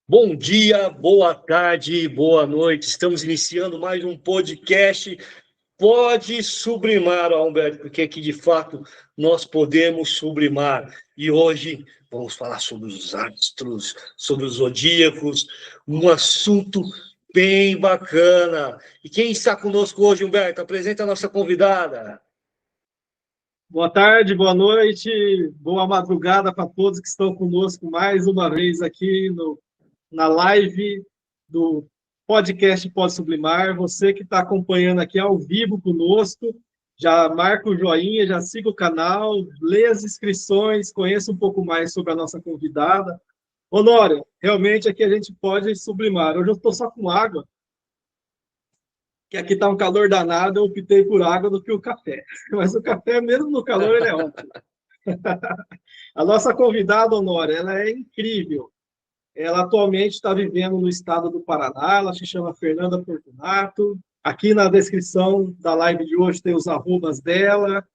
Bom dia, boa tarde, boa noite. Estamos iniciando mais um podcast. Pode sublimar, Humberto, porque aqui de fato nós podemos sublimar. E hoje vamos falar sobre os astros, sobre os zodíacos, um assunto bem bacana. E quem está conosco hoje, Humberto? Apresenta a nossa convidada. Boa tarde, boa noite, boa madrugada para todos que estão conosco mais uma vez aqui na live do podcast Pode Sublimar. Você que está acompanhando aqui ao vivo conosco, já marca o joinha, já siga o canal, lê as inscrições, conheça um pouco mais sobre a nossa convidada. Honório, realmente aqui a gente pode sublimar. Hoje eu estou só com água, que aqui está um calor danado, eu optei por água do que o café. Mas o café, mesmo no calor, ele é ótimo. A nossa convidada, Honório, ela é incrível. Ela atualmente está vivendo no estado do Paraná, ela se chama Fernanda Fortunato. Aqui na descrição da live de hoje tem os arrobas dela.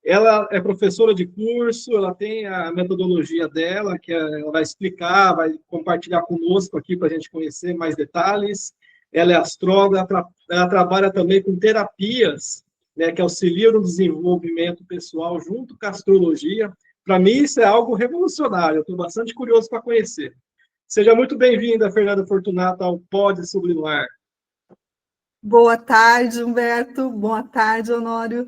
Ela é professora de curso, ela tem a metodologia dela, ela vai explicar, vai compartilhar conosco aqui para a gente conhecer mais detalhes. Ela é astróloga, ela trabalha também com terapias, né, que auxiliam no desenvolvimento pessoal junto com a astrologia. Para mim, isso é algo revolucionário, eu estou bastante curioso para conhecer. Seja muito bem-vinda, Fernanda Fortunato, ao Pode Sublimar. Boa tarde, Humberto. Boa tarde, Honório.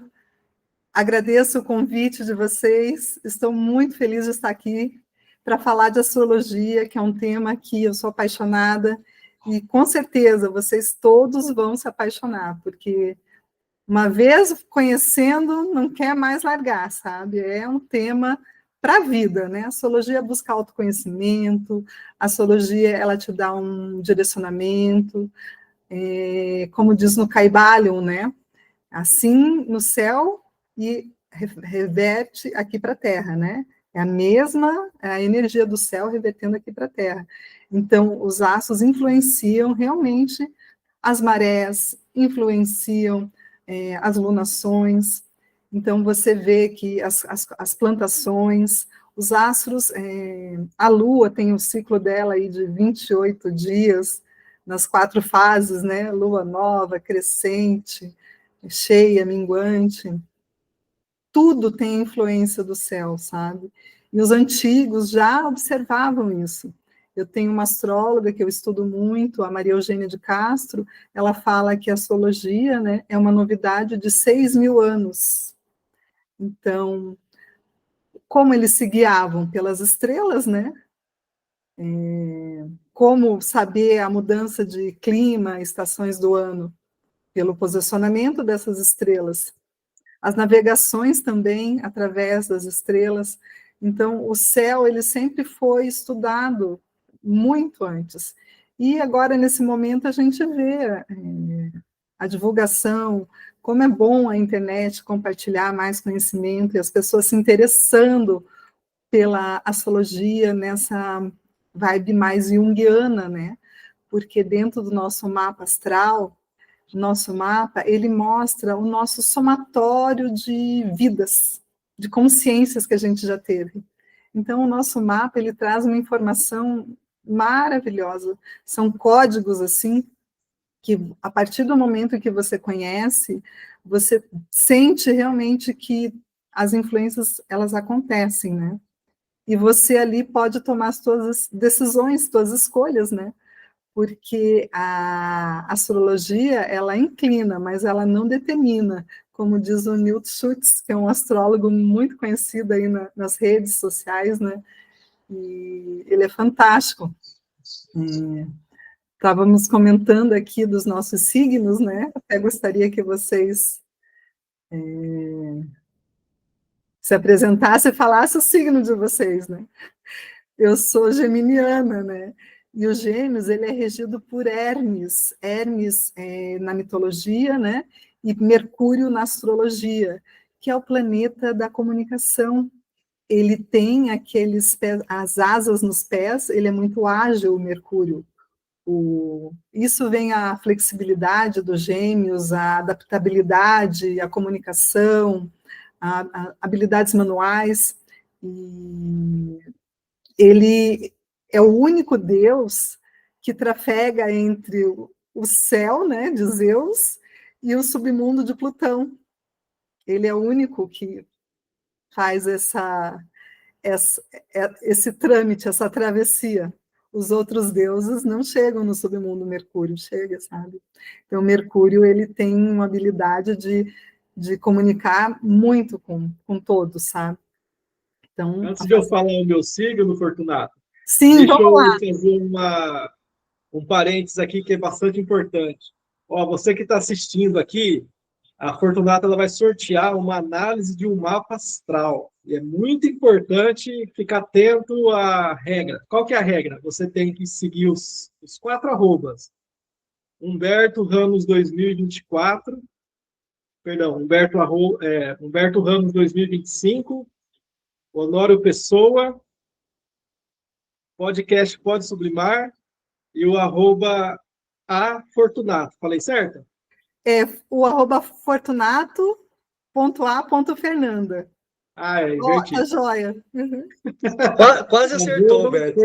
Agradeço o convite de vocês. Estou muito feliz de estar aqui para falar de astrologia, que é um tema que eu sou apaixonada, e com certeza vocês todos vão se apaixonar, porque uma vez conhecendo, não quer mais largar, sabe? É um tema para a vida, né? A astrologia busca autoconhecimento, a astrologia ela te dá um direcionamento, como diz no Caibalion, né? Assim no céu e reverte aqui para a Terra, né? É a mesma a energia do céu revertendo aqui para a Terra. Então, os astros influenciam realmente as marés, influenciam as lunações. Então, você vê que as plantações, os astros, a Lua tem o ciclo dela aí de 28 dias, nas 4 fases, né? Lua nova, crescente, cheia, minguante. Tudo tem influência do céu, sabe? E os antigos já observavam isso. Eu tenho uma astróloga que eu estudo muito, a Maria Eugênia de Castro, ela fala que a astrologia, né, é uma novidade de 6.000 anos. Então, como eles se guiavam pelas estrelas, né? Como saber a mudança de clima, estações do ano, pelo posicionamento dessas estrelas. As navegações também, através das estrelas. Então, o céu, ele sempre foi estudado muito antes. E agora, nesse momento, a gente vê a divulgação, como é bom a internet compartilhar mais conhecimento e as pessoas se interessando pela astrologia nessa vibe mais junguiana, né? Porque dentro do nosso mapa astral, nosso mapa, ele mostra o nosso somatório de vidas, de consciências que a gente já teve. Então, o nosso mapa, ele traz uma informação maravilhosa. São códigos, assim, que a partir do momento que você conhece, você sente realmente que as influências, elas acontecem, né? E você ali pode tomar as suas decisões, suas escolhas, né? Porque a astrologia, ela inclina, mas ela não determina, como diz o Newton Schultz, que é um astrólogo muito conhecido aí nas redes sociais, né? E ele é fantástico. Estávamos comentando aqui dos nossos signos, né? Até gostaria que vocês se apresentassem e falassem o signo de vocês, né? Eu sou geminiana, né? E o Gêmeos, ele é regido por Hermes. Hermes na mitologia, né? E Mercúrio na astrologia, que é o planeta da comunicação. Ele tem aqueles pés, as asas nos pés, ele é muito ágil, o Mercúrio. Isso vem a flexibilidade dos Gêmeos, a adaptabilidade, a comunicação, habilidades manuais. E ele é o único Deus que trafega entre o céu, né, de Zeus, e o submundo de Plutão. Ele é o único que faz esse trâmite, essa travessia. Os outros deuses não chegam no submundo, Mercúrio chega, sabe? Então, Mercúrio, ele tem uma habilidade de comunicar muito com todos, sabe? Então, Antes de eu falar o meu signo, Fortunato, sim, deixa vamos lá. eu fazer um parênteses aqui que é bastante importante. Ó, você que está assistindo aqui, a Fortunata ela vai sortear uma análise de um mapa astral. E é muito importante ficar atento à regra. Qual que é a regra? Você tem que seguir os 4 arrobas. Humberto Ramos 2024, perdão, Humberto Ramos 2025, Honório Pessoa, podcast Pode Sublimar e o arroba A Fortunato. Falei certo? É o arroba fortunato.a.fernanda. Ah, é Tá invertido. joia. Uhum. Quase acertou, Humberto.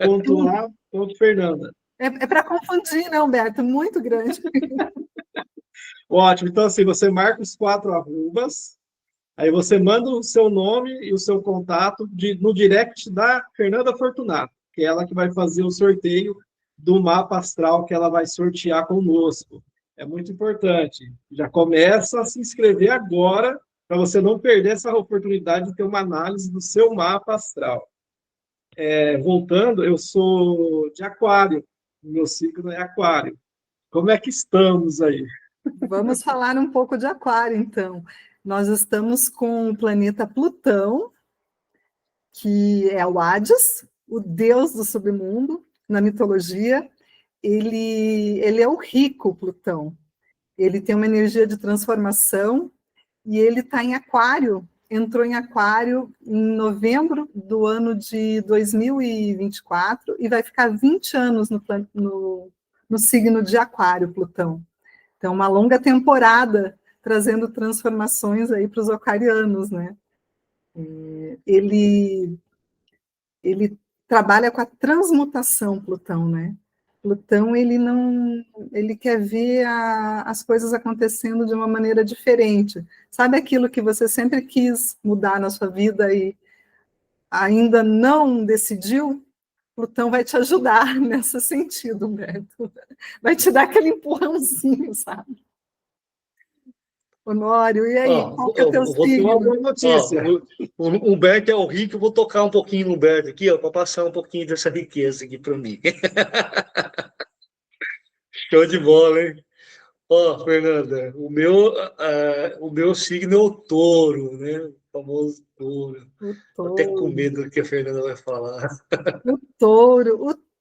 Fortunato.a.fernanda. É para confundir, né, Humberto? Muito grande. Ótimo. Então, assim, você marca os 4 arrobas, aí você manda o seu nome e o seu contato no direct da Fernanda Fortunato, que é ela que vai fazer o sorteio do mapa astral que ela vai sortear conosco. É muito importante. Já começa a se inscrever agora, para você não perder essa oportunidade de ter uma análise do seu mapa astral. Voltando, eu sou de Aquário, meu signo é Aquário. Como é que estamos aí? Vamos falar um pouco de Aquário, então. Nós estamos com o planeta Plutão, que é o Hades, o deus do submundo, na mitologia. Ele é o rico Plutão. Ele tem uma energia de transformação e ele está em Aquário, entrou em Aquário em novembro do ano de 2024 e vai ficar 20 anos no signo de Aquário, Plutão. Então, uma longa temporada trazendo transformações aí para os aquarianos, né? Ele trabalha com a transmutação, Plutão, né? Plutão, ele quer ver as coisas acontecendo de uma maneira diferente. Sabe aquilo que você sempre quis mudar na sua vida e ainda não decidiu? Plutão vai te ajudar nesse sentido, Humberto. Vai te dar aquele empurrãozinho, sabe? Honório, e aí, qual que é o teu signo? Uma boa notícia. O Humberto é o rico, eu vou tocar um pouquinho no Humberto aqui, para passar um pouquinho dessa riqueza aqui para mim. Show de bola, hein? Fernanda, o meu signo é o touro, né? O famoso touro. Tô até com medo do que a Fernanda vai falar. O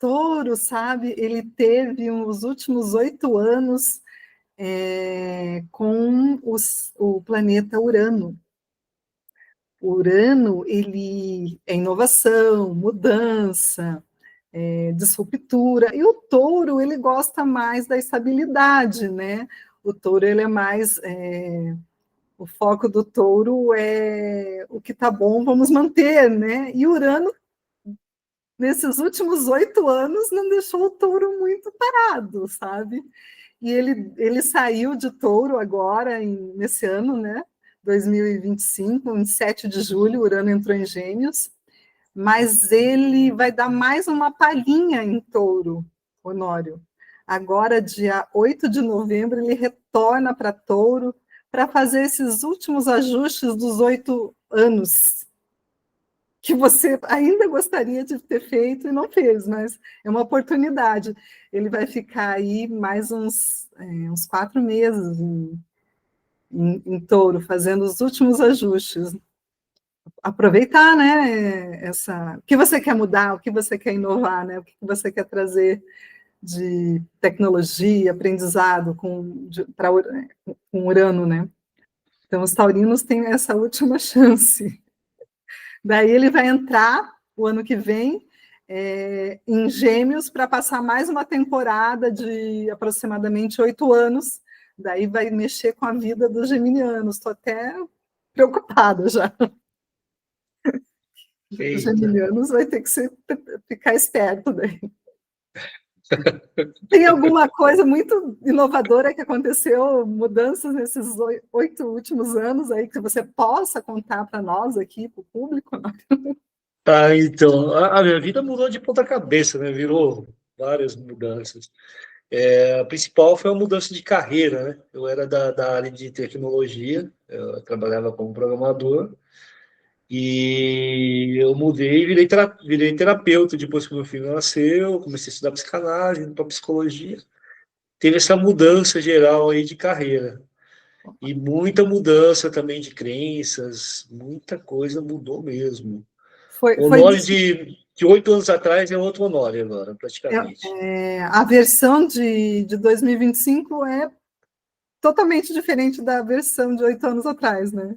touro, sabe, ele teve os últimos 8 anos com o planeta Urano. Urano, ele é inovação, mudança, disruptura, e o touro, ele gosta mais da estabilidade, né? O touro, ele é mais... o foco do touro é o que tá bom, vamos manter, né? E Urano, nesses últimos 8 anos, não deixou o touro muito parado, sabe? E ele saiu de touro agora, nesse ano, né? 2025, em 7 de julho, Urano entrou em Gêmeos, mas ele vai dar mais uma palhinha em touro, Honório. Agora, dia 8 de novembro, ele retorna para touro para fazer esses últimos ajustes dos 8 anos que você ainda gostaria de ter feito e não fez, mas é uma oportunidade. Ele vai ficar aí mais uns 4 meses em touro, fazendo os últimos ajustes. Aproveitar, né, o que você quer mudar, o que você quer inovar, né, o que você quer trazer de tecnologia, aprendizado com Urano, né? Então, os taurinos têm essa última chance. Daí ele vai entrar o ano que vem em Gêmeos para passar mais uma temporada de aproximadamente 8 anos. Daí vai mexer com a vida dos geminianos. Estou até preocupada já. Os geminianos vai ter que ficar esperto daí. Tem alguma coisa muito inovadora que aconteceu, mudanças nesses 8 últimos anos aí, que você possa contar para nós aqui, para o público? Então, a minha vida mudou de ponta cabeça, né? Virou várias mudanças. A principal foi a mudança de carreira, né? Eu era da área de tecnologia, eu trabalhava como programador, e eu mudei e virei terapeuta depois que meu filho nasceu, comecei a estudar psicanálise, indo para psicologia. Teve essa mudança geral aí de carreira. E muita mudança também de crenças, muita coisa mudou mesmo. O Foi Honório de 8 anos atrás é outro Honório agora, praticamente. a versão de 2025 é totalmente diferente da versão de 8 anos atrás, né?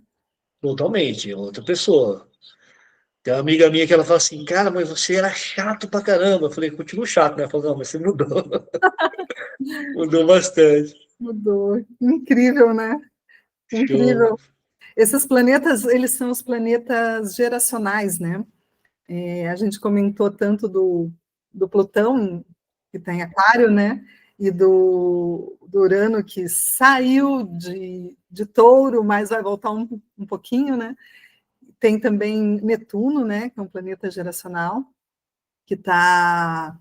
Totalmente, é outra pessoa. Tem uma amiga minha que ela fala assim, cara, mas você era chato pra caramba. Eu falei, continuo chato, né? Ela falou, não, mas você mudou. Mudou bastante. Mudou. Incrível, né? Show. Incrível. Esses planetas, eles são os planetas geracionais, né? A gente comentou tanto do Plutão, que está em Aquário, né? E do Urano, que saiu de Touro, mas vai voltar um pouquinho, né? Tem também Netuno, né? Que é um planeta geracional, que está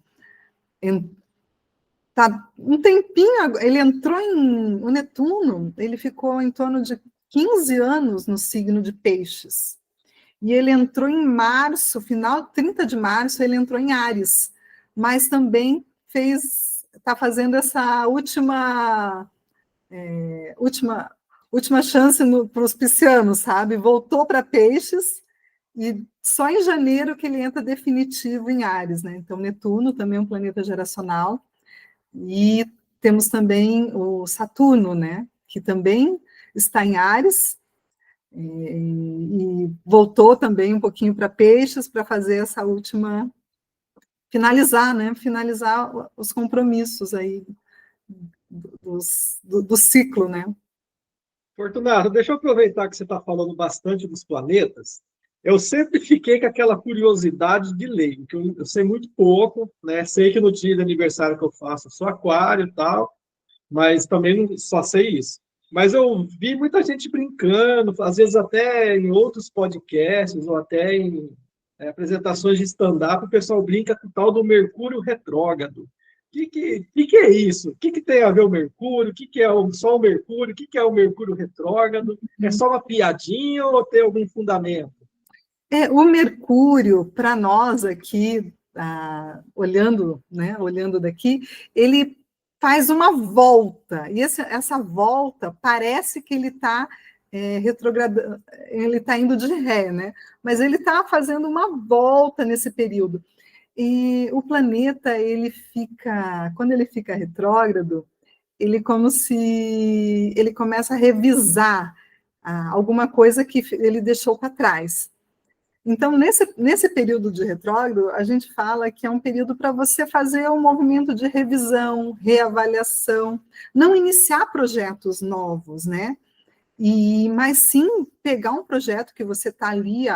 tá um tempinho, ele entrou o Netuno, ele ficou em torno de 15 anos no signo de Peixes. E ele entrou em março, final 30 de março, ele entrou em Áries, mas também está fazendo essa última chance para os piscianos, sabe? Voltou para Peixes e só em janeiro que ele entra definitivo em Áries, né? Então Netuno também é um planeta geracional. E temos também o Saturno, né? Que também está em Áries, e voltou também um pouquinho para Peixes para fazer essa última, finalizar, né? Finalizar os compromissos aí do ciclo, né? Fortunato, deixa eu aproveitar que você está falando bastante dos planetas. Eu sempre fiquei com aquela curiosidade de leigo, que eu sei muito pouco, né? Sei que no dia de aniversário que eu faço, eu sou aquário e tal, mas também não, só sei isso. Mas eu vi muita gente brincando, às vezes até em outros podcasts ou até em apresentações de stand-up, o pessoal brinca com o tal do Mercúrio retrógrado. O que é isso? O que tem a ver o Mercúrio? O que é só o Mercúrio? O que é o Mercúrio retrógrado? É só uma piadinha ou tem algum fundamento? O Mercúrio, para nós aqui, olhando, né, olhando daqui, ele faz uma volta, e essa volta parece que ele está retrogradando, ele está indo de ré, né? Mas ele está fazendo uma volta nesse período. E o planeta, quando ele fica retrógrado, ele como se ele começa a revisar alguma coisa que ele deixou para trás. Então, nesse período de retrógrado, a gente fala que é um período para você fazer um movimento de revisão, reavaliação, não iniciar projetos novos, né? Mas sim pegar um projeto que você está ali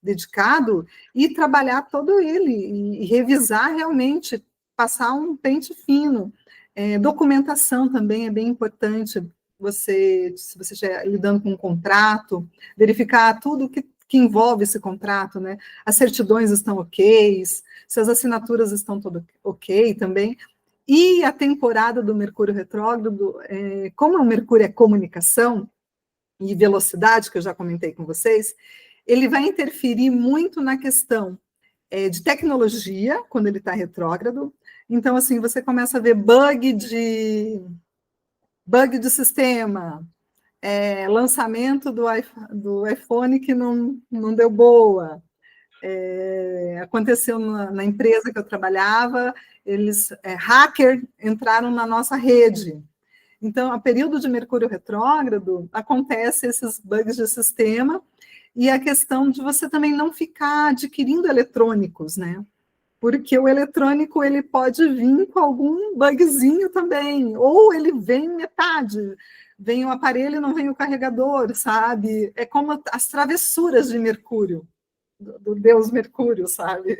dedicado e trabalhar todo ele, e revisar realmente, passar um pente fino. Documentação também é bem importante, se você estiver lidando com um contrato, verificar tudo que envolve esse contrato, né? As certidões estão ok, se as assinaturas estão tudo ok também. E a temporada do Mercúrio retrógrado, como o Mercúrio é comunicação e velocidade, que eu já comentei com vocês, ele vai interferir muito na questão de tecnologia, quando ele está retrógrado. Então, assim, você começa a ver bug de sistema, lançamento do iPhone que não deu boa. Aconteceu na empresa que eu trabalhava, hacker entraram na nossa rede. Então, a período de Mercúrio retrógrado, acontece esses bugs de sistema e a questão de você também não ficar adquirindo eletrônicos, né? Porque o eletrônico ele pode vir com algum bugzinho também, ou ele vem metade, vem o aparelho e não vem o carregador, sabe? É como as travessuras de Mercúrio, do deus Mercúrio, sabe?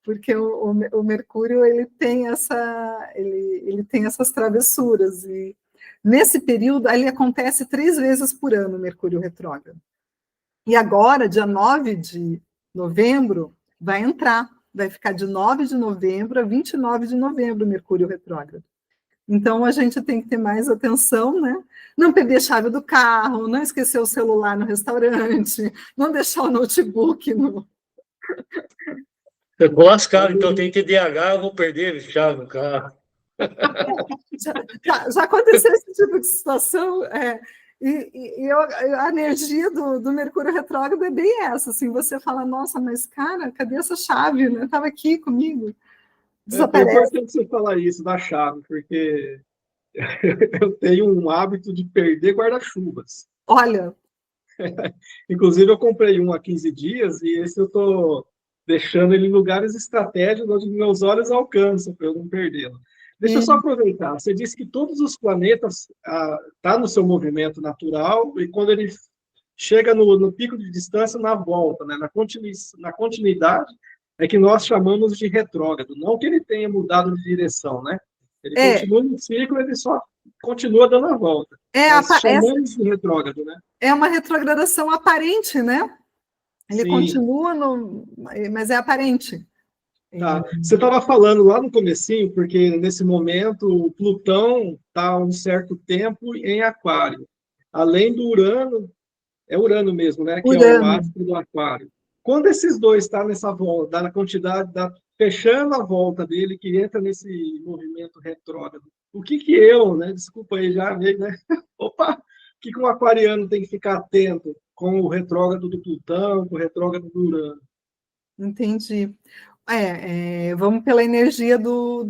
porque o Mercúrio ele tem essas travessuras, e nesse período ele acontece 3 vezes por ano, o Mercúrio retrógrado. E agora, dia 9 de novembro, vai ficar de 9 de novembro a 29 de novembro o Mercúrio retrógrado. Então, a gente tem que ter mais atenção, né? Não perder a chave do carro, não esquecer o celular no restaurante, não deixar o notebook no... Eu gosto, cara, então tem TDAH, eu vou perder a chave do carro. Já aconteceu esse tipo de situação, a energia do Mercúrio retrógrado é bem essa, assim, você fala, nossa, mas cara, cadê essa chave? Né? Estava aqui comigo. Desaparece. É importante você falar isso da chave, porque eu tenho um hábito de perder guarda-chuvas. Olha. Inclusive, eu comprei um há 15 dias e esse eu estou deixando ele em lugares estratégicos onde meus olhos alcançam para eu não perdê-lo. Deixa eu só aproveitar. Você disse que todos os planetas estão no seu movimento natural e quando ele chega no pico de distância, na volta, né? Na continuidade, é que nós chamamos de retrógrado. Não que ele tenha mudado de direção, né? Ele continua no ciclo, ele só continua dando a volta. Nós chamamos de retrógrado, né? É uma retrogradação aparente, né? Ele Sim. continua, mas é aparente. Tá. Você estava falando lá no comecinho, porque nesse momento o Plutão está há um certo tempo em Aquário. Além do Urano, é Urano mesmo, né? Que é o astro do Aquário. Quando esses dois estão nessa volta, na quantidade, fechando a volta dele, que entra nesse movimento retrógrado, o que eu, né? Desculpa aí já, né? Opa! O que um aquariano tem que ficar atento com o retrógrado do Plutão, com o retrógrado do Urano? Entendi. Vamos pela energia do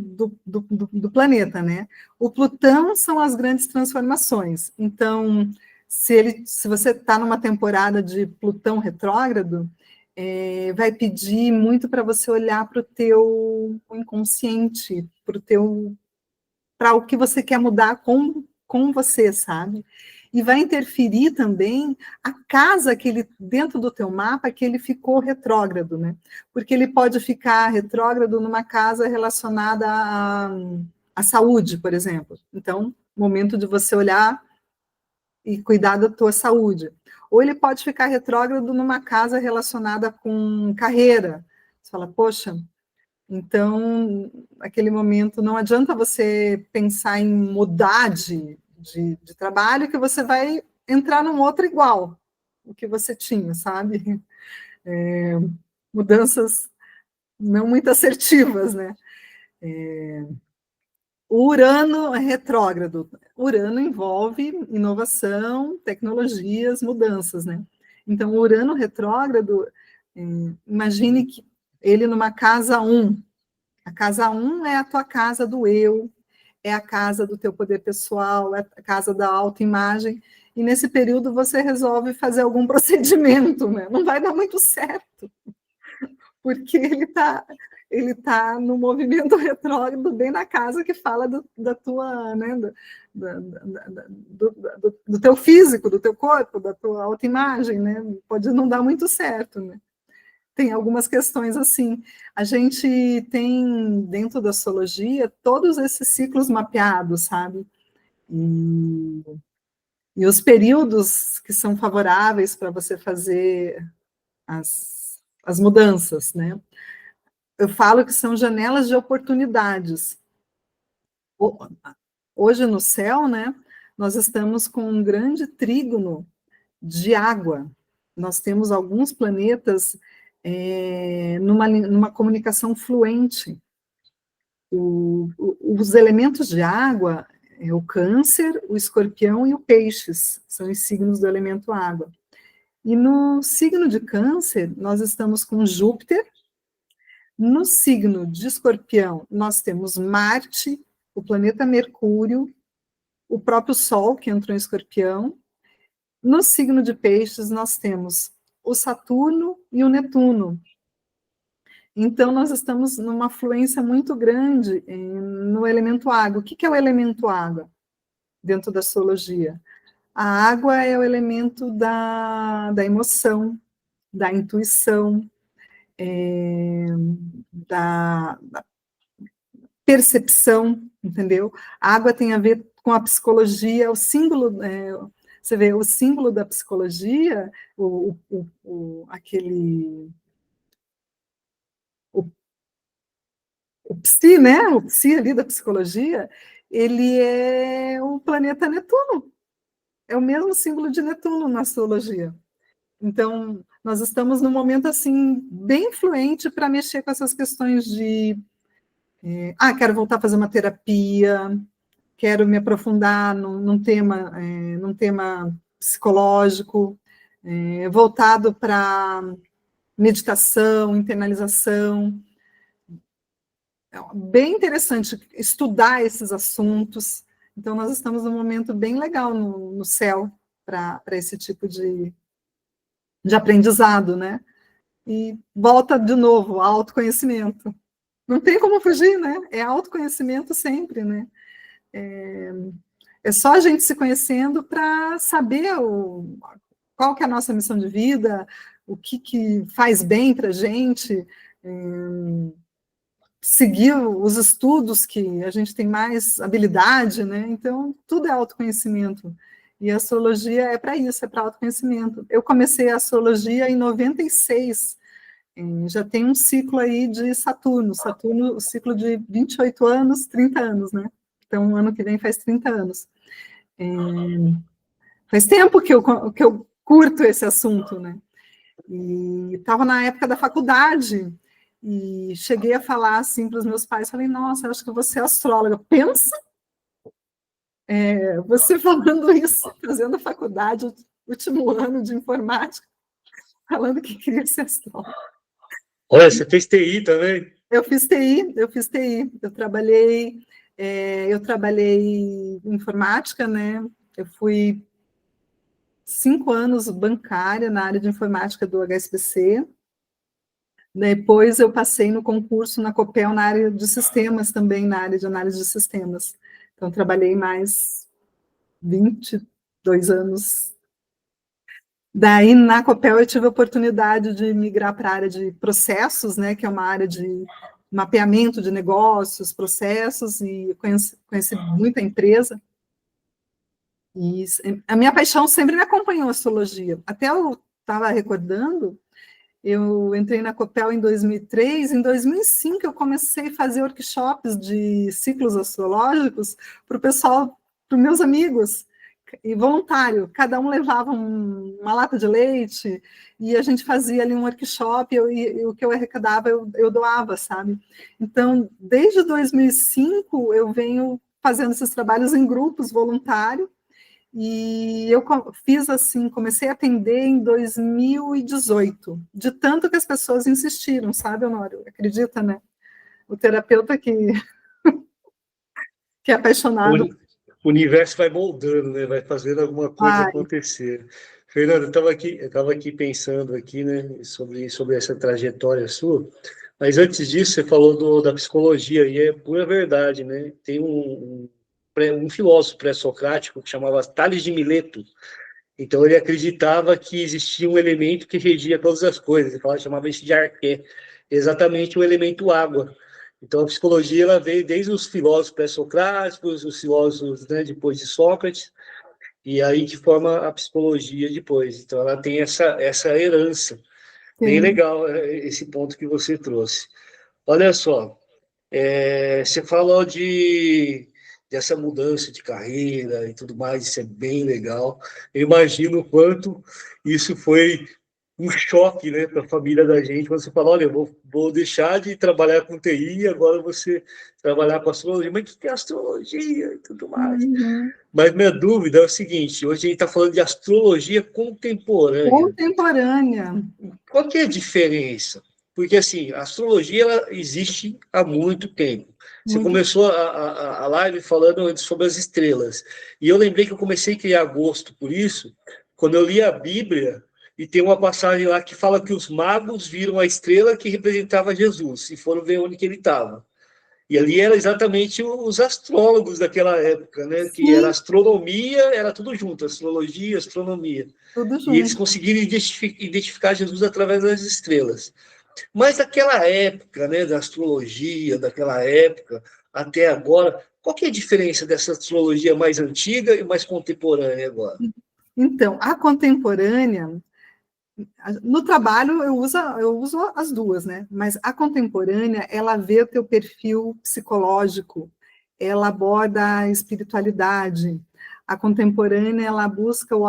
planeta, né? O Plutão são as grandes transformações. Então, se você está numa temporada de Plutão retrógrado, vai pedir muito para você olhar para o teu inconsciente, para o que você quer mudar com você, sabe? E vai interferir também a casa que ele, dentro do teu mapa, que ele ficou retrógrado, né? Porque ele pode ficar retrógrado numa casa relacionada à saúde, por exemplo. Então, momento de você olhar e cuidar da tua saúde. Ou ele pode ficar retrógrado numa casa relacionada com carreira. Você fala, poxa, então, naquele momento, não adianta você pensar em mudar de trabalho, que você vai entrar num outro igual, o que você tinha, sabe? Mudanças não muito assertivas, né? O Urano é retrógrado. Urano envolve inovação, tecnologias, mudanças, né? Então, o Urano retrógrado, imagine que ele numa casa 1. A casa 1 é a tua casa do eu, é a casa do teu poder pessoal, é a casa da autoimagem, e nesse período você resolve fazer algum procedimento, né? Não vai dar muito certo, porque ele tá no movimento retrógrado bem na casa que fala da tua, né, do teu físico, do teu corpo, da tua autoimagem, né? Pode não dar muito certo, né? Tem algumas questões assim. A gente tem, dentro da astrologia, todos esses ciclos mapeados, sabe? E os períodos que são favoráveis para você fazer as mudanças, né? Eu falo que são janelas de oportunidades. Hoje no céu, né, nós estamos com um grande trígono de água. Nós temos alguns planetas numa comunicação fluente. Os elementos de água é o Câncer, o Escorpião e o Peixes, são os signos do elemento água. E no signo de Câncer, nós estamos com Júpiter. No signo de Escorpião, nós temos Marte, o planeta Mercúrio, o próprio Sol, que entrou em Escorpião. No signo de Peixes, nós temos o Saturno e o Netuno. Então, nós estamos numa fluência muito grande no elemento água. O que é o elemento água dentro da astrologia? A água é o elemento da emoção, da intuição, da percepção, entendeu? A água tem a ver com a psicologia, o símbolo, você vê, o símbolo da psicologia, o psi, né? O psi ali da psicologia, ele é o planeta Netuno. É o mesmo símbolo de Netuno na astrologia. Então, nós estamos num momento assim bem influente para mexer com essas questões de quero voltar a fazer uma terapia, quero me aprofundar num tema psicológico, voltado para meditação, internalização. É bem interessante estudar esses assuntos. Então, nós estamos num momento bem legal no céu para esse tipo de aprendizado, né? E volta de novo, autoconhecimento. Não tem como fugir, né? É autoconhecimento sempre, né? É só a gente se conhecendo para saber qual que é a nossa missão de vida, o que faz bem para a gente, seguir os estudos que a gente tem mais habilidade, né? Então, tudo é autoconhecimento. E a astrologia é para isso, é para autoconhecimento. Eu comecei a astrologia em 96, já tem um ciclo aí de Saturno, o ciclo de 28 anos, 30 anos, né? Então, ano que vem faz 30 anos. Faz tempo que eu curto esse assunto, né? E estava na época da faculdade, e cheguei a falar assim para os meus pais, falei, nossa, acho que você é astróloga. Pensa, você falando isso, fazendo faculdade, último ano de informática, falando que queria ser astróloga. Olha, você fez TI também? Eu fiz TI. Eu trabalhei em informática, né? Eu fui 5 anos bancária na área de informática do HSBC. Depois eu passei no concurso na Copel na área de sistemas também, na área de análise de sistemas. Então, trabalhei mais 22 anos. Daí, na Copel, eu tive a oportunidade de migrar para a área de processos, né, que é uma área de mapeamento de negócios, processos, e conheci muita empresa. E a minha paixão sempre me acompanhou a astrologia. Até eu estava recordando, eu entrei na Copel em 2003, em 2005 eu comecei a fazer workshops de ciclos astrológicos para o pessoal, para os meus amigos, e voluntário, cada um levava uma lata de leite, e a gente fazia ali um workshop, e o que eu arrecadava eu doava, sabe? Então, desde 2005 eu venho fazendo esses trabalhos em grupos voluntários, e eu fiz assim, comecei a atender em 2018, de tanto que as pessoas insistiram, sabe, Honório? Acredita, né? O terapeuta que é apaixonado. O universo vai moldando, né? Vai fazendo alguma coisa acontecer. Fernanda, eu estava aqui pensando aqui, né, sobre essa trajetória sua, mas antes disso você falou da psicologia, e é pura verdade, né? Tem um filósofo pré-socrático que chamava Tales de Mileto. Então ele acreditava que existia um elemento que regia todas as coisas. Ele chamava isso de arqué, exatamente o elemento água. Então a psicologia ela veio desde os filósofos pré-socráticos, os filósofos, né, depois de Sócrates, e aí que forma a psicologia depois. Então ela tem essa herança. Sim. Bem legal esse ponto que você trouxe. Olha só, você falou dessa mudança de carreira e tudo mais, isso é bem legal. Eu imagino o quanto isso foi um choque, né, para a família da gente. Você fala, olha, eu vou deixar de trabalhar com TI e agora você trabalhar com astrologia. Mas o que é astrologia e tudo mais? Uhum. Mas minha dúvida é o seguinte, hoje a gente está falando de astrologia contemporânea. Contemporânea. Qual que é a diferença? Porque, assim, a astrologia ela existe há muito tempo. Você começou a live falando sobre as estrelas. E eu lembrei que eu comecei a criar gosto por isso quando eu li a Bíblia e tem uma passagem lá que fala que os magos viram a estrela que representava Jesus e foram ver onde que ele estava. E ali era exatamente os astrólogos daquela época, né? Sim. Que era astronomia, era tudo junto, astrologia, astronomia. Tudo junto. E eles conseguiram identificar Jesus através das estrelas. Mas daquela época, né, da astrologia, daquela época até agora, qual que é a diferença dessa astrologia mais antiga e mais contemporânea agora? Então, a contemporânea, no trabalho eu uso as duas, né? Mas a contemporânea, ela vê o teu perfil psicológico, ela aborda a espiritualidade. A contemporânea, ela busca o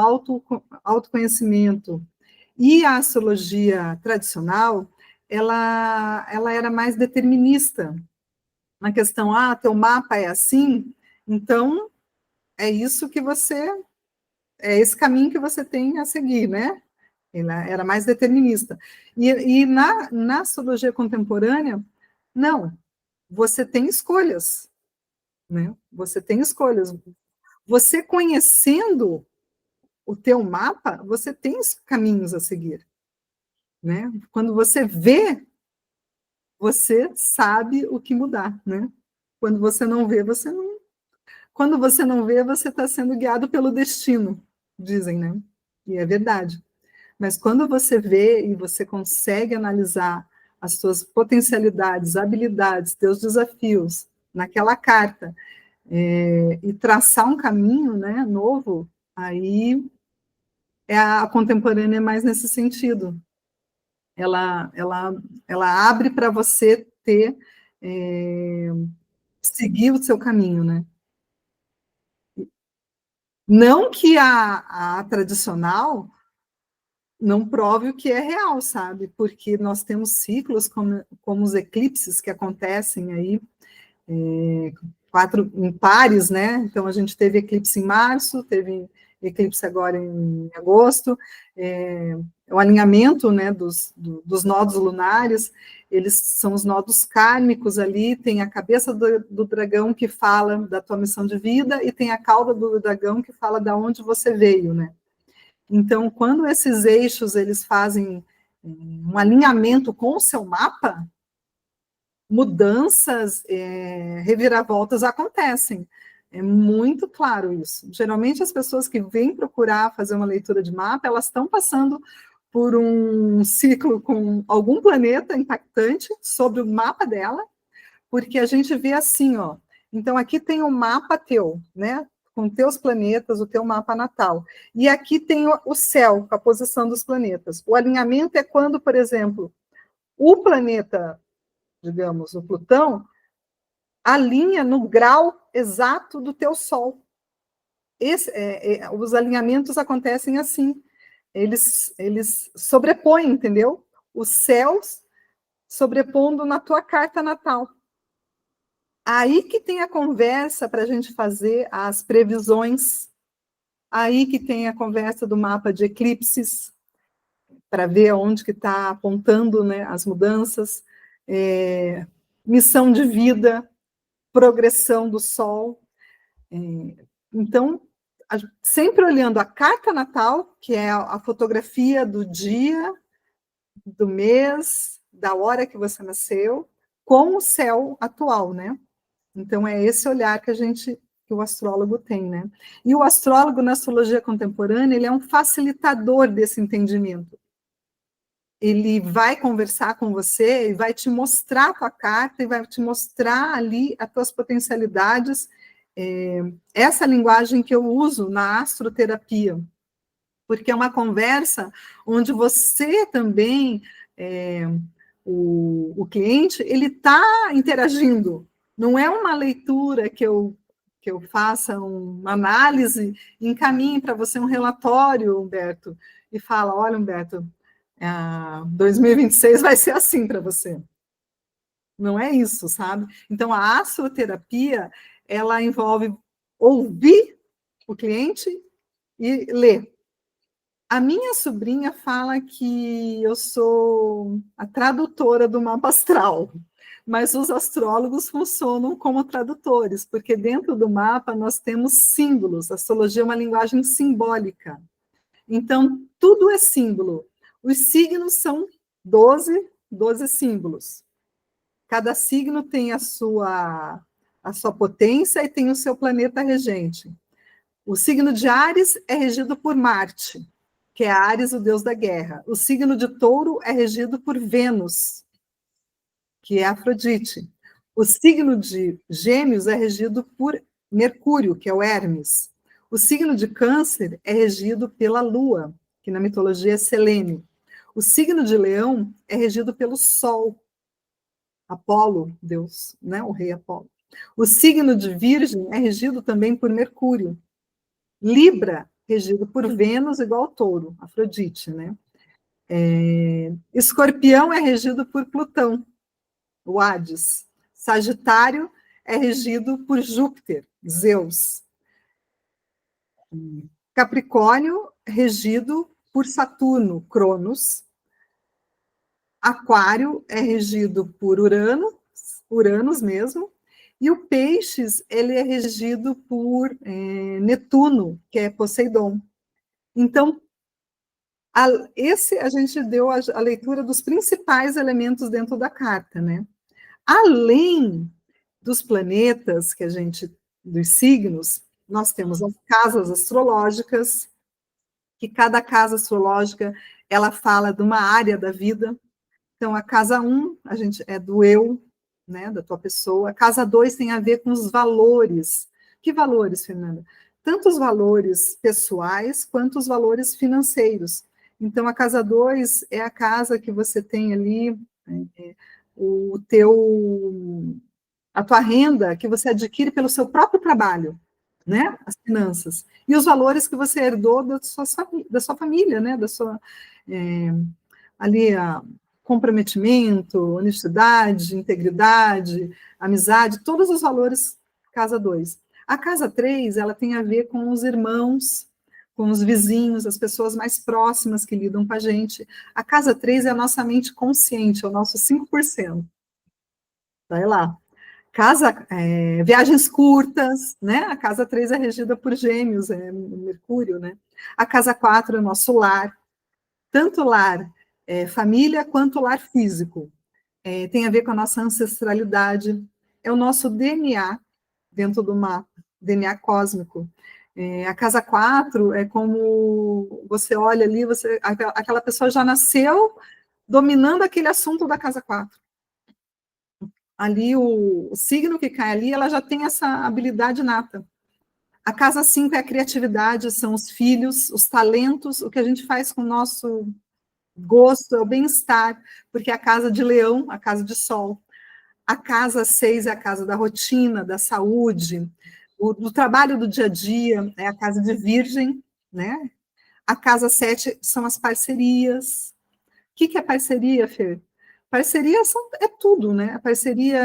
autoconhecimento. E a astrologia tradicional, ela era mais determinista, na questão, teu mapa é assim, então é isso que você, é esse caminho que você tem a seguir, né? Ela era mais determinista. E na astrologia contemporânea, não, você tem escolhas, né? Você tem escolhas. Você conhecendo o teu mapa, você tem os caminhos a seguir, né? Quando você vê, você sabe o que mudar, né? Quando você não vê, você não. Quando você não vê, você está sendo guiado pelo destino, dizem, né? E é verdade. Mas quando você vê e você consegue analisar as suas potencialidades, habilidades, teus desafios naquela carta, e traçar um caminho, né, novo, aí a contemporânea é mais nesse sentido. Ela abre para você ter, seguir o seu caminho, né? Não que a tradicional não prove o que é real, sabe? Porque nós temos ciclos como os eclipses que acontecem aí, quatro em pares, né? Então a gente teve eclipse em março, teve eclipse agora em agosto, o alinhamento, né, dos nodos lunares, eles são os nodos kármicos ali, tem a cabeça do dragão que fala da tua missão de vida e tem a cauda do dragão que fala da onde você veio, né? Então, quando esses eixos eles fazem um alinhamento com o seu mapa, mudanças, reviravoltas acontecem. É muito claro isso. Geralmente, as pessoas que vêm procurar fazer uma leitura de mapa, elas estão passando por um ciclo com algum planeta impactante sobre o mapa dela, porque a gente vê assim, ó. Então, aqui tem o mapa teu, né? Com teus planetas, o teu mapa natal. E aqui tem o céu, a posição dos planetas. O alinhamento é quando, por exemplo, o planeta, digamos, o Plutão, alinha no grau exato do teu Sol. Os alinhamentos acontecem assim. Eles sobrepõem, entendeu? Os céus sobrepondo na tua carta natal. Aí que tem a conversa para a gente fazer as previsões, aí que tem a conversa do mapa de eclipses, para ver onde que está apontando, né, as mudanças, missão de vida, progressão do Sol. Então, sempre olhando a carta natal, que é a fotografia do dia, do mês, da hora que você nasceu, com o céu atual, né? Então, é esse olhar que o astrólogo tem, né? E o astrólogo, na astrologia contemporânea, ele é um facilitador desse entendimento. Ele vai conversar com você e vai te mostrar a tua carta e vai te mostrar ali as tuas potencialidades. Essa linguagem que eu uso na astroterapia, porque é uma conversa onde você também, o cliente, ele está interagindo. Não é uma leitura que eu faça uma análise e encaminhe para você um relatório, Humberto, e fala, olha, Humberto, 2026 vai ser assim para você. Não é isso, sabe? Então, a astroterapia, ela envolve ouvir o cliente e ler. A minha sobrinha fala que eu sou a tradutora do mapa astral, mas os astrólogos funcionam como tradutores, porque dentro do mapa nós temos símbolos, a astrologia é uma linguagem simbólica. Então, tudo é símbolo. Os signos são 12 símbolos. Cada signo tem a sua potência e tem o seu planeta regente. O signo de Áries é regido por Marte, que é Áries, o deus da guerra. O signo de Touro é regido por Vênus, que é Afrodite. O signo de Gêmeos é regido por Mercúrio, que é o Hermes. O signo de Câncer é regido pela Lua, que na mitologia é Selene. O signo de Leão é regido pelo Sol, Apolo, Deus, né? O rei Apolo. O signo de Virgem é regido também por Mercúrio. Libra, regido por Vênus, igual ao Touro, Afrodite, né? Escorpião é regido por Plutão, o Hades. Sagitário é regido por Júpiter, Zeus. Capricórnio, regido por Saturno, Cronos. Aquário é regido por Uranus mesmo. E o Peixes, ele é regido por Netuno, que é Poseidon. Então, a gente deu a leitura dos principais elementos dentro da carta, né? Além dos planetas dos signos, nós temos as casas astrológicas, que cada casa astrológica, ela fala de uma área da vida. Então, a casa 1, a gente é do eu, né, da tua pessoa. A casa 2 tem a ver com os valores. Que valores, Fernanda? Tanto os valores pessoais, quanto os valores financeiros. Então, a casa 2 é a casa que você tem ali, a tua renda que você adquire pelo seu próprio trabalho, né? As finanças. E os valores que você herdou da sua família, né? Ali comprometimento, honestidade, integridade, amizade, todos os valores casa 2. A casa 3, ela tem a ver com os irmãos, com os vizinhos, as pessoas mais próximas que lidam com a gente. A casa 3 é a nossa mente consciente, é o nosso 5%. Vai lá. Viagens curtas, né? A casa 3 é regida por Gêmeos, é Mercúrio, né? A casa 4 é o nosso lar, tanto lar família quanto lar físico. Tem a ver com a nossa ancestralidade, é o nosso DNA dentro do mapa, DNA cósmico. A casa 4 é como você olha ali, aquela pessoa já nasceu dominando aquele assunto da casa 4. Ali, o signo que cai ali, ela já tem essa habilidade nata. A casa 5 é a criatividade, são os filhos, os talentos, o que a gente faz com o nosso gosto, é o bem-estar, porque é a casa de Leão, a casa de Sol. A casa 6 é a casa da rotina, da saúde, do trabalho do dia a dia, é a casa de Virgem, né? A casa 7 são as parcerias. O que é parceria, Fer? Parceria é tudo, né? A parceria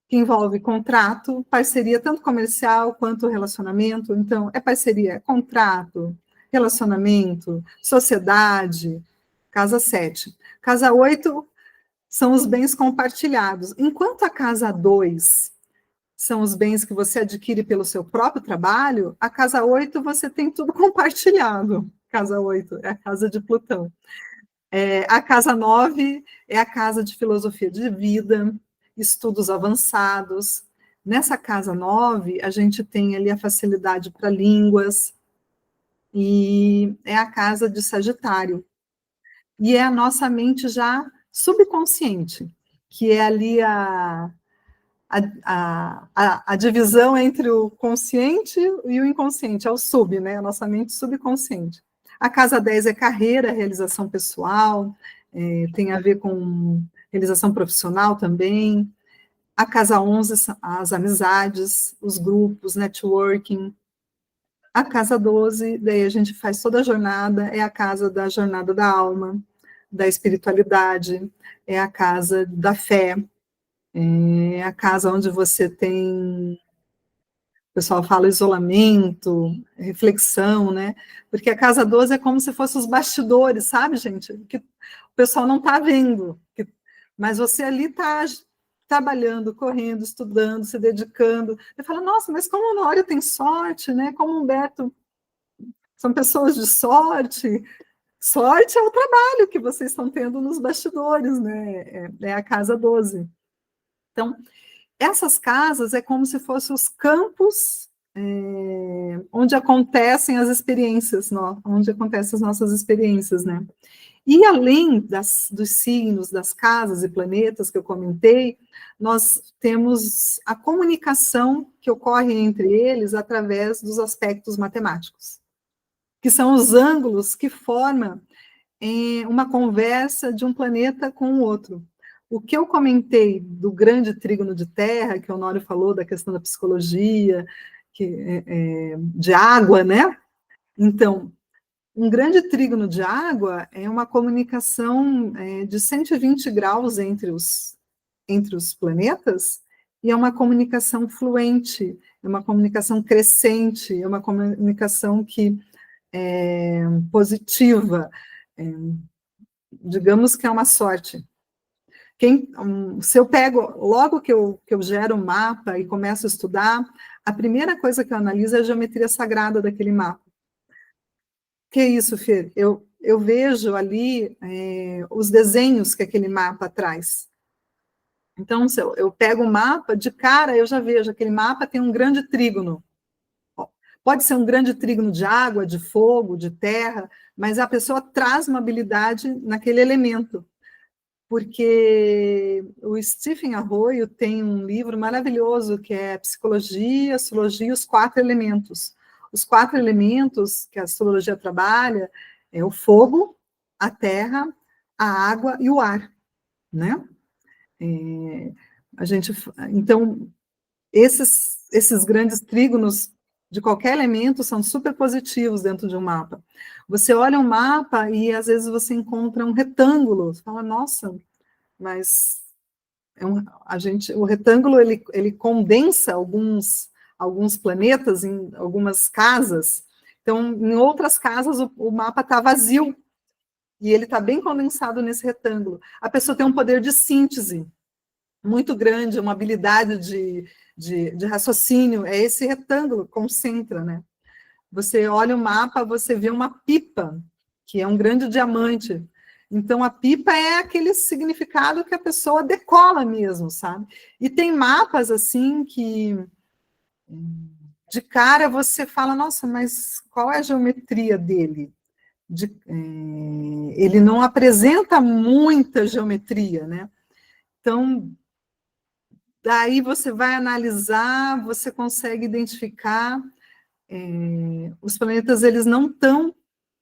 que envolve contrato, parceria tanto comercial quanto relacionamento. Então, é parceria, contrato, relacionamento, sociedade, casa 7. Casa 8 são os bens compartilhados. Enquanto a casa 2 são os bens que você adquire pelo seu próprio trabalho, a casa 8 você tem tudo compartilhado. Casa 8 é a casa de Plutão. A casa 9 é a casa de filosofia de vida, estudos avançados. Nessa casa 9, a gente tem ali a facilidade para línguas, e é a casa de Sagitário. E é a nossa mente já subconsciente, que é ali a divisão entre o consciente e o inconsciente, é o sub, né? A nossa mente subconsciente. A casa 10 é carreira, realização pessoal, tem a ver com realização profissional também. A casa 11 são as amizades, os grupos, networking. A casa 12, daí a gente faz toda a jornada, é a casa da jornada da alma, da espiritualidade, é a casa da fé, é a casa onde você tem, o pessoal fala isolamento, reflexão, né? Porque a casa 12 é como se fosse os bastidores, sabe, gente? Que o pessoal não está vendo, mas você ali está trabalhando, correndo, estudando, se dedicando. Você fala, nossa, mas como o Honório tem sorte, né? Como o Humberto são pessoas de sorte. Sorte é o trabalho que vocês estão tendo nos bastidores, né? É a casa 12. Então, essas casas é como se fossem os campos onde acontecem as experiências, onde acontecem as nossas experiências, né? E além dos signos, das casas e planetas que eu comentei, nós temos a comunicação que ocorre entre eles através dos aspectos matemáticos, que são os ângulos que formam uma conversa de um planeta com o outro. O que eu comentei do grande trígono de terra, que o Honório falou da questão da psicologia, de água, né? Então, um grande trígono de água é uma comunicação de 120 graus entre os planetas, e é uma comunicação fluente, é uma comunicação crescente, é uma comunicação que é positiva, digamos que é uma sorte. Se eu pego, logo que eu gero um mapa e começo a estudar, a primeira coisa que eu analiso é a geometria sagrada daquele mapa. Que é isso, Fer? Eu vejo ali os desenhos que aquele mapa traz. Então, se eu pego o mapa, de cara eu já vejo, aquele mapa tem um grande trígono. Pode ser um grande trígono de água, de fogo, de terra, mas a pessoa traz uma habilidade naquele elemento. Porque o Stephen Arroyo tem um livro maravilhoso que é Psicologia, Astrologia e os 4 Elementos. Os 4 elementos que a astrologia trabalha é o fogo, a terra, a água e o ar, né? Então, esses grandes trígonos de qualquer elemento são super positivos dentro de um mapa. Você olha um mapa e às vezes você encontra um retângulo, você fala, nossa, mas o retângulo ele condensa alguns planetas em algumas casas. Então, em outras casas o mapa está vazio e ele está bem condensado nesse retângulo. A pessoa tem um poder de síntese muito grande, uma habilidade de raciocínio, é esse retângulo que concentra, né? Você olha o mapa, você vê uma pipa, que é um grande diamante. Então, a pipa é aquele significado que a pessoa decola mesmo, sabe? E tem mapas, assim, que de cara você fala, nossa, mas qual é a geometria dele? Ele não apresenta muita geometria, né? Então, daí você vai analisar, você consegue identificar os planetas, eles não estão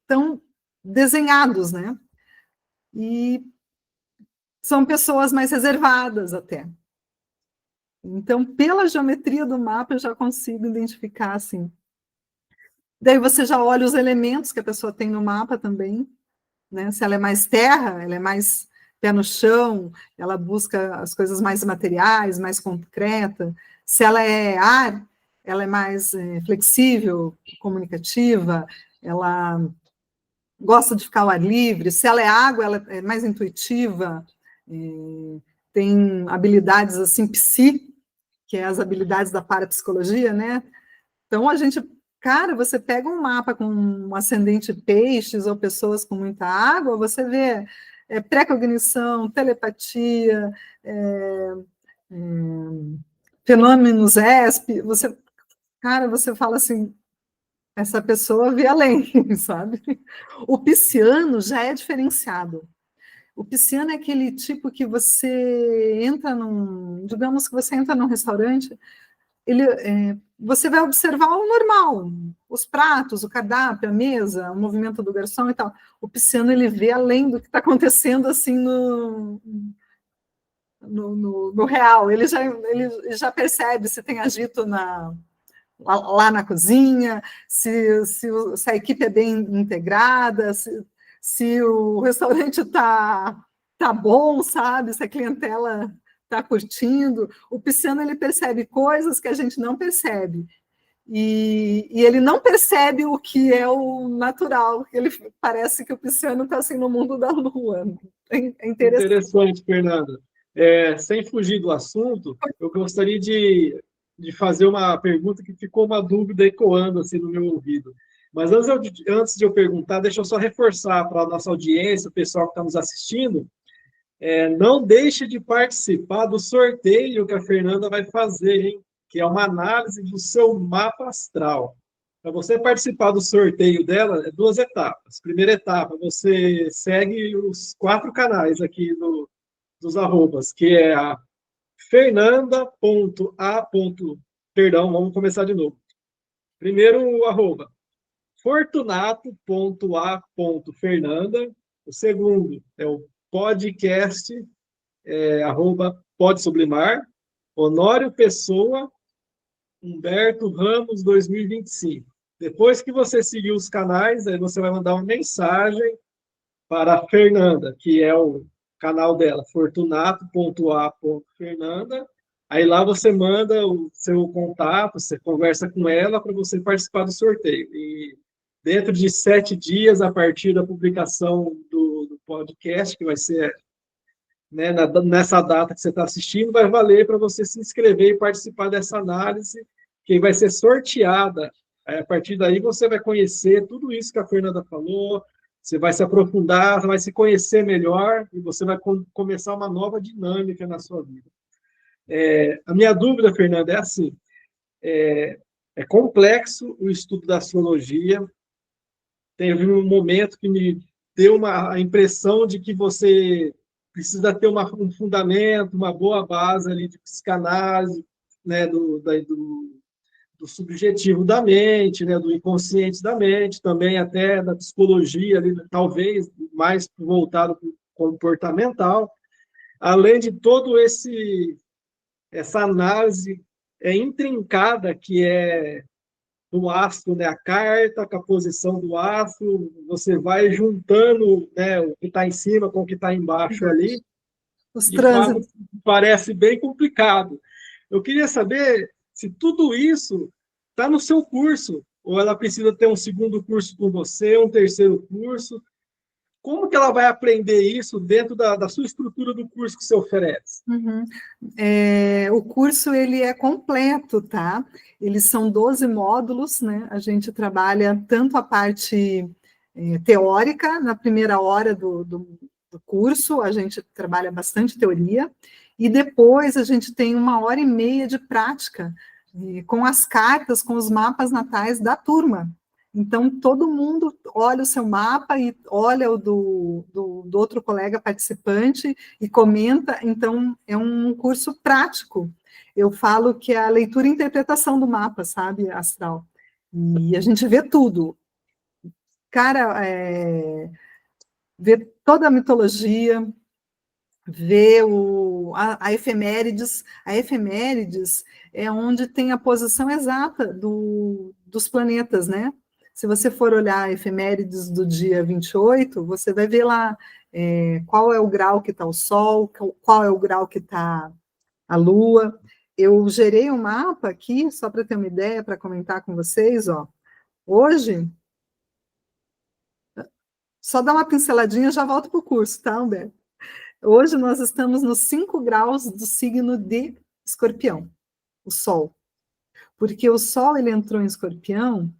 tão desenhados, né? E são pessoas mais reservadas até. Então, pela geometria do mapa, eu já consigo identificar, assim. Daí você já olha os elementos que a pessoa tem no mapa também, né? Se ela é mais terra, ela é mais pé no chão, ela busca as coisas mais materiais, mais concreta. Se ela é ar, ela é mais flexível, comunicativa, ela gosta de ficar ao ar livre. Se ela é água, ela é mais intuitiva, tem habilidades assim, psi, que é as habilidades da parapsicologia, né? Então, cara, você pega um mapa com um ascendente peixes ou pessoas com muita água, você vê pré-cognição, telepatia, fenômenos ESP, você fala assim, essa pessoa vê além, sabe? O pisciano já é diferenciado. O pisciano é aquele tipo que você entra digamos que você entra num restaurante, você vai observar o normal, os pratos, o cardápio, a mesa, o movimento do garçom e tal. O pisciano, ele vê além do que está acontecendo assim no real. Ele já percebe se tem agito lá na cozinha, se a equipe é bem integrada, se o restaurante está bom, sabe? Se a clientela está curtindo. O pisciano, ele percebe coisas que a gente não percebe. E ele não percebe o que é o natural. Ele parece que o pisciano está assim no mundo da lua. É interessante. Interessante, Fernanda. Sem fugir do assunto, eu gostaria de fazer uma pergunta que ficou uma dúvida ecoando assim no meu ouvido. Mas antes de eu perguntar, deixa eu só reforçar para a nossa audiência, o pessoal que está nos assistindo, não deixe de participar do sorteio que a Fernanda vai fazer, hein? que é uma análise do seu mapa astral. Para você participar do sorteio dela, é 2 etapas. Primeira etapa, você segue os 4 canais aqui dos arrobas, que é a Fernanda.a. Perdão, vamos começar de novo. Primeiro o arroba, fortunato.a.fernanda. O segundo é o podcast, arroba Pode Sublimar. Honório Pessoa, Humberto Ramos 2025. Depois que você seguir os canais, aí você vai mandar uma mensagem para a Fernanda, que é o canal dela, fortunato.a.fernanda. Aí lá você manda o seu contato, você conversa com ela para você participar do sorteio. E dentro de 7 dias, a partir da publicação do podcast, que vai ser, né, nessa data que você está assistindo, vai valer para você se inscrever e participar dessa análise, que vai ser sorteada. Aí, a partir daí você vai conhecer tudo isso que a Fernanda falou, você vai se aprofundar, vai se conhecer melhor e você vai começar uma nova dinâmica na sua vida. A minha dúvida, Fernanda, é assim, é complexo o estudo da astrologia. Teve um momento que me deu a impressão de que você precisa ter um fundamento, uma boa base ali de psicanálise, né, do subjetivo da mente, né, do inconsciente da mente, também até da psicologia, ali, talvez mais voltado para o comportamental, além de todo essa análise intrincada que é do astro, né, a carta com a posição do astro, você vai juntando, né, o que está em cima com o que está embaixo ali. Os De fato, trânsitos. parece bem complicado. Eu queria saber se tudo isso está no seu curso, ou ela precisa ter um segundo curso com você, um terceiro curso. Como que ela vai aprender isso dentro da sua estrutura do curso que você oferece? Uhum. O curso, ele é completo, tá? Eles são 12 módulos, né? A gente trabalha tanto a parte teórica, na primeira hora do curso, a gente trabalha bastante teoria, e depois a gente tem 1h30 de prática, com as cartas, com os mapas natais da turma. Então, todo mundo olha o seu mapa e olha o do outro colega participante e comenta. Então, é um curso prático. Eu falo que é a leitura e interpretação do mapa, sabe, astral. E a gente vê tudo. Cara, vê toda a mitologia, vê a efemérides. A efemérides é onde tem a posição exata dos planetas, né? Se você for olhar a efemérides do dia 28, você vai ver lá qual é o grau que está o Sol, qual é o grau que está a Lua. Eu gerei um mapa aqui, só para ter uma ideia, para comentar com vocês, ó. Hoje, só dar uma pinceladinha, já volto para o curso, tá, Humberto? Hoje nós estamos nos 5 graus do signo de Escorpião, o Sol. Porque o Sol, ele entrou em Escorpião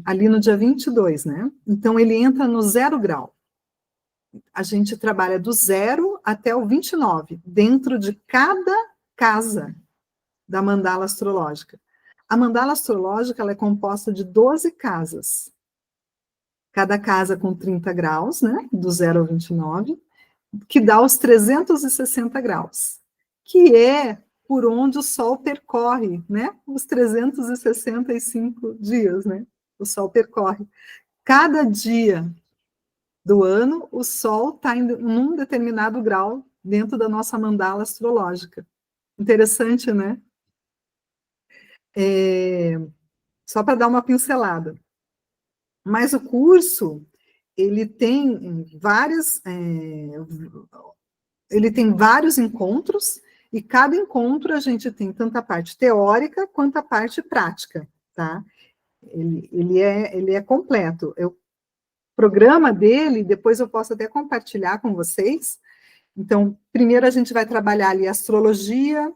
ali no dia 22, né? Então, ele entra no 0 grau. A gente trabalha do 0 até o 29, dentro de cada casa da mandala astrológica. A mandala astrológica, ela é composta de 12 casas. Cada casa com 30 graus, né? Do 0 ao 29, que dá os 360 graus, que é por onde o Sol percorre, né? Os 365 dias, né? O Sol percorre. Cada dia do ano, o Sol está em um determinado grau dentro da nossa mandala astrológica. Interessante, né? Só para dar uma pincelada. Mas o curso, ele tem vários encontros, e cada encontro a gente tem tanto a parte teórica quanto a parte prática, tá? Ele é completo. O programa dele, depois eu posso até compartilhar com vocês. Então, primeiro a gente vai trabalhar ali a astrologia,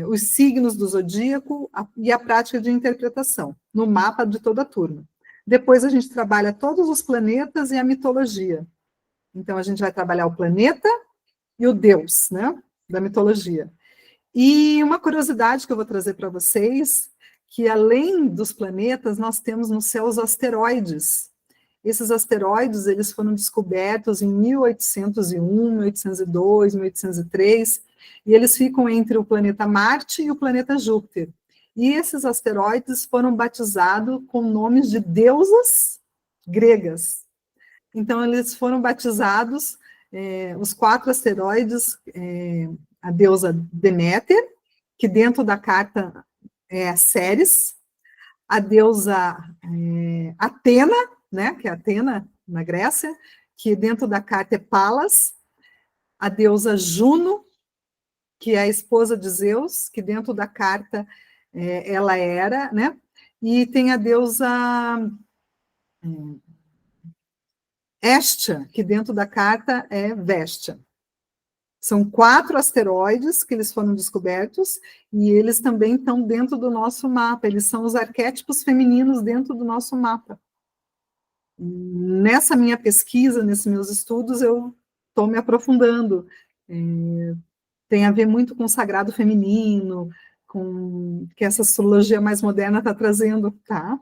os signos do zodíaco e a prática de interpretação, no mapa de toda a turma. Depois a gente trabalha todos os planetas e a mitologia. Então, a gente vai trabalhar o planeta e o Deus, né, da mitologia. E uma curiosidade que eu vou trazer para vocês, que além dos planetas, nós temos no céu os asteroides. Esses asteroides, eles foram descobertos em 1801, 1802, 1803, e eles ficam entre o planeta Marte e o planeta Júpiter. E esses asteroides foram batizados com nomes de deusas gregas. Então, eles foram batizados, os 4 asteroides, a deusa Deméter, que dentro da carta é Ceres, a deusa Atena, né, que é Atena, na Grécia, que dentro da carta é Palas, a deusa Juno, que é a esposa de Zeus, que dentro da carta ela era, né, e tem a deusa Hestia, que dentro da carta é Véstia. São 4 asteroides que eles foram descobertos, e eles também estão dentro do nosso mapa, eles são os arquétipos femininos dentro do nosso mapa. Nessa minha pesquisa, nesses meus estudos, eu estou me aprofundando. Tem a ver muito com o sagrado feminino, com que essa astrologia mais moderna está trazendo, tá?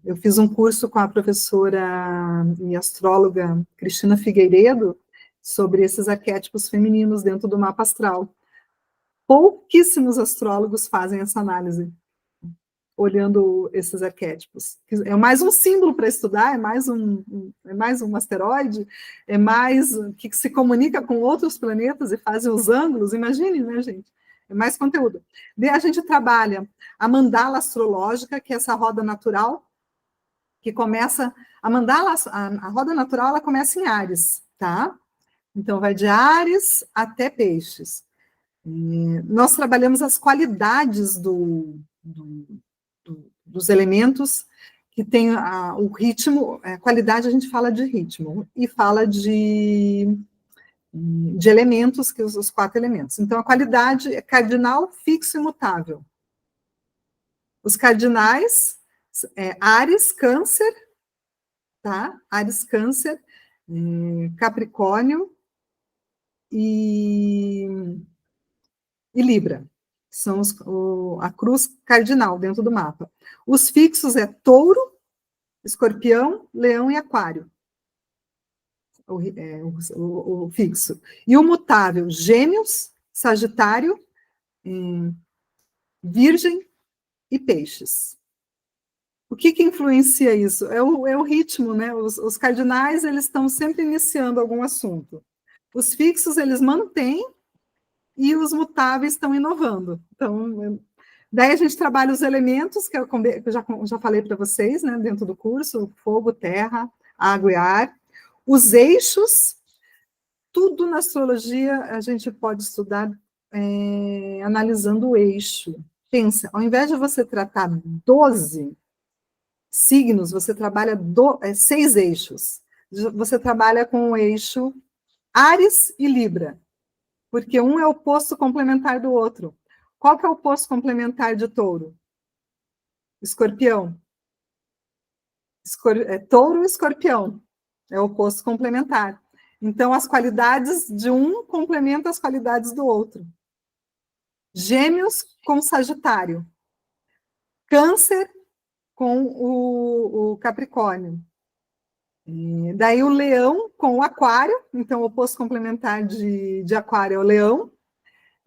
Eu fiz um curso com a professora e astróloga Cristina Figueiredo sobre esses arquétipos femininos dentro do mapa astral. Pouquíssimos astrólogos fazem essa análise, olhando esses arquétipos. É mais um símbolo para estudar, é mais um asteroide, é mais que se comunica com outros planetas e fazem os ângulos, imagine, né, gente? É mais conteúdo. Daí a gente trabalha a mandala astrológica, que é essa roda natural, que começa, a mandala, a roda natural, ela começa em Áries, tá? Então, vai de Áries até Peixes. Nós trabalhamos as qualidades dos elementos que tem o ritmo, a qualidade a gente fala de ritmo, e fala de elementos, que os 4 elementos. Então, a qualidade é cardinal, fixo e mutável. Os cardinais, Áries, Câncer, tá? Áries, Câncer, Capricórnio e Libra. São a cruz cardinal dentro do mapa. Os fixos é Touro, Escorpião, Leão e Aquário. O fixo. E o mutável, Gêmeos, Sagitário, Virgem e Peixes. O que influencia isso? É o ritmo, né? Os cardinais, eles estão sempre iniciando algum assunto. Os fixos, eles mantêm, e os mutáveis estão inovando. Então, daí a gente trabalha os elementos, que eu já falei para vocês, né, dentro do curso: fogo, terra, água e ar. Os eixos, tudo na astrologia a gente pode estudar analisando o eixo. Pensa, ao invés de você tratar 12 signos, você trabalha 6 eixos. Você trabalha com o eixo Áries e Libra, porque um é o oposto complementar do outro. Qual que é o oposto complementar de Touro? Escorpião. Touro e Escorpião. É o oposto complementar. Então, as qualidades de um complementam as qualidades do outro. Gêmeos com Sagitário. Câncer com o Capricórnio. E daí o Leão com o Aquário. Então, o oposto complementar de Aquário é o Leão.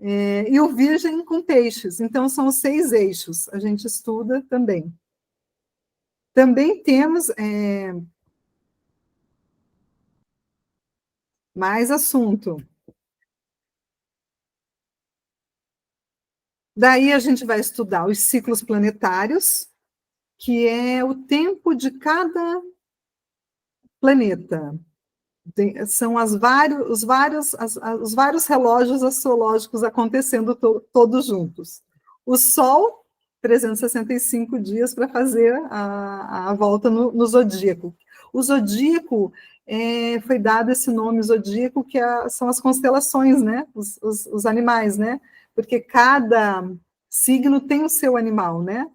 E o Virgem com Peixes. Então, são os 6 eixos. A gente estuda também. Também temos mais assunto. Daí a gente vai estudar os ciclos planetários, que é o tempo de cada planeta. São os vários relógios astrológicos acontecendo todos juntos. O Sol, 365 dias para fazer a volta no zodíaco. O zodíaco, foi dado esse nome zodíaco, que são as constelações, né? Os animais, né? Porque cada signo tem o seu animal, né?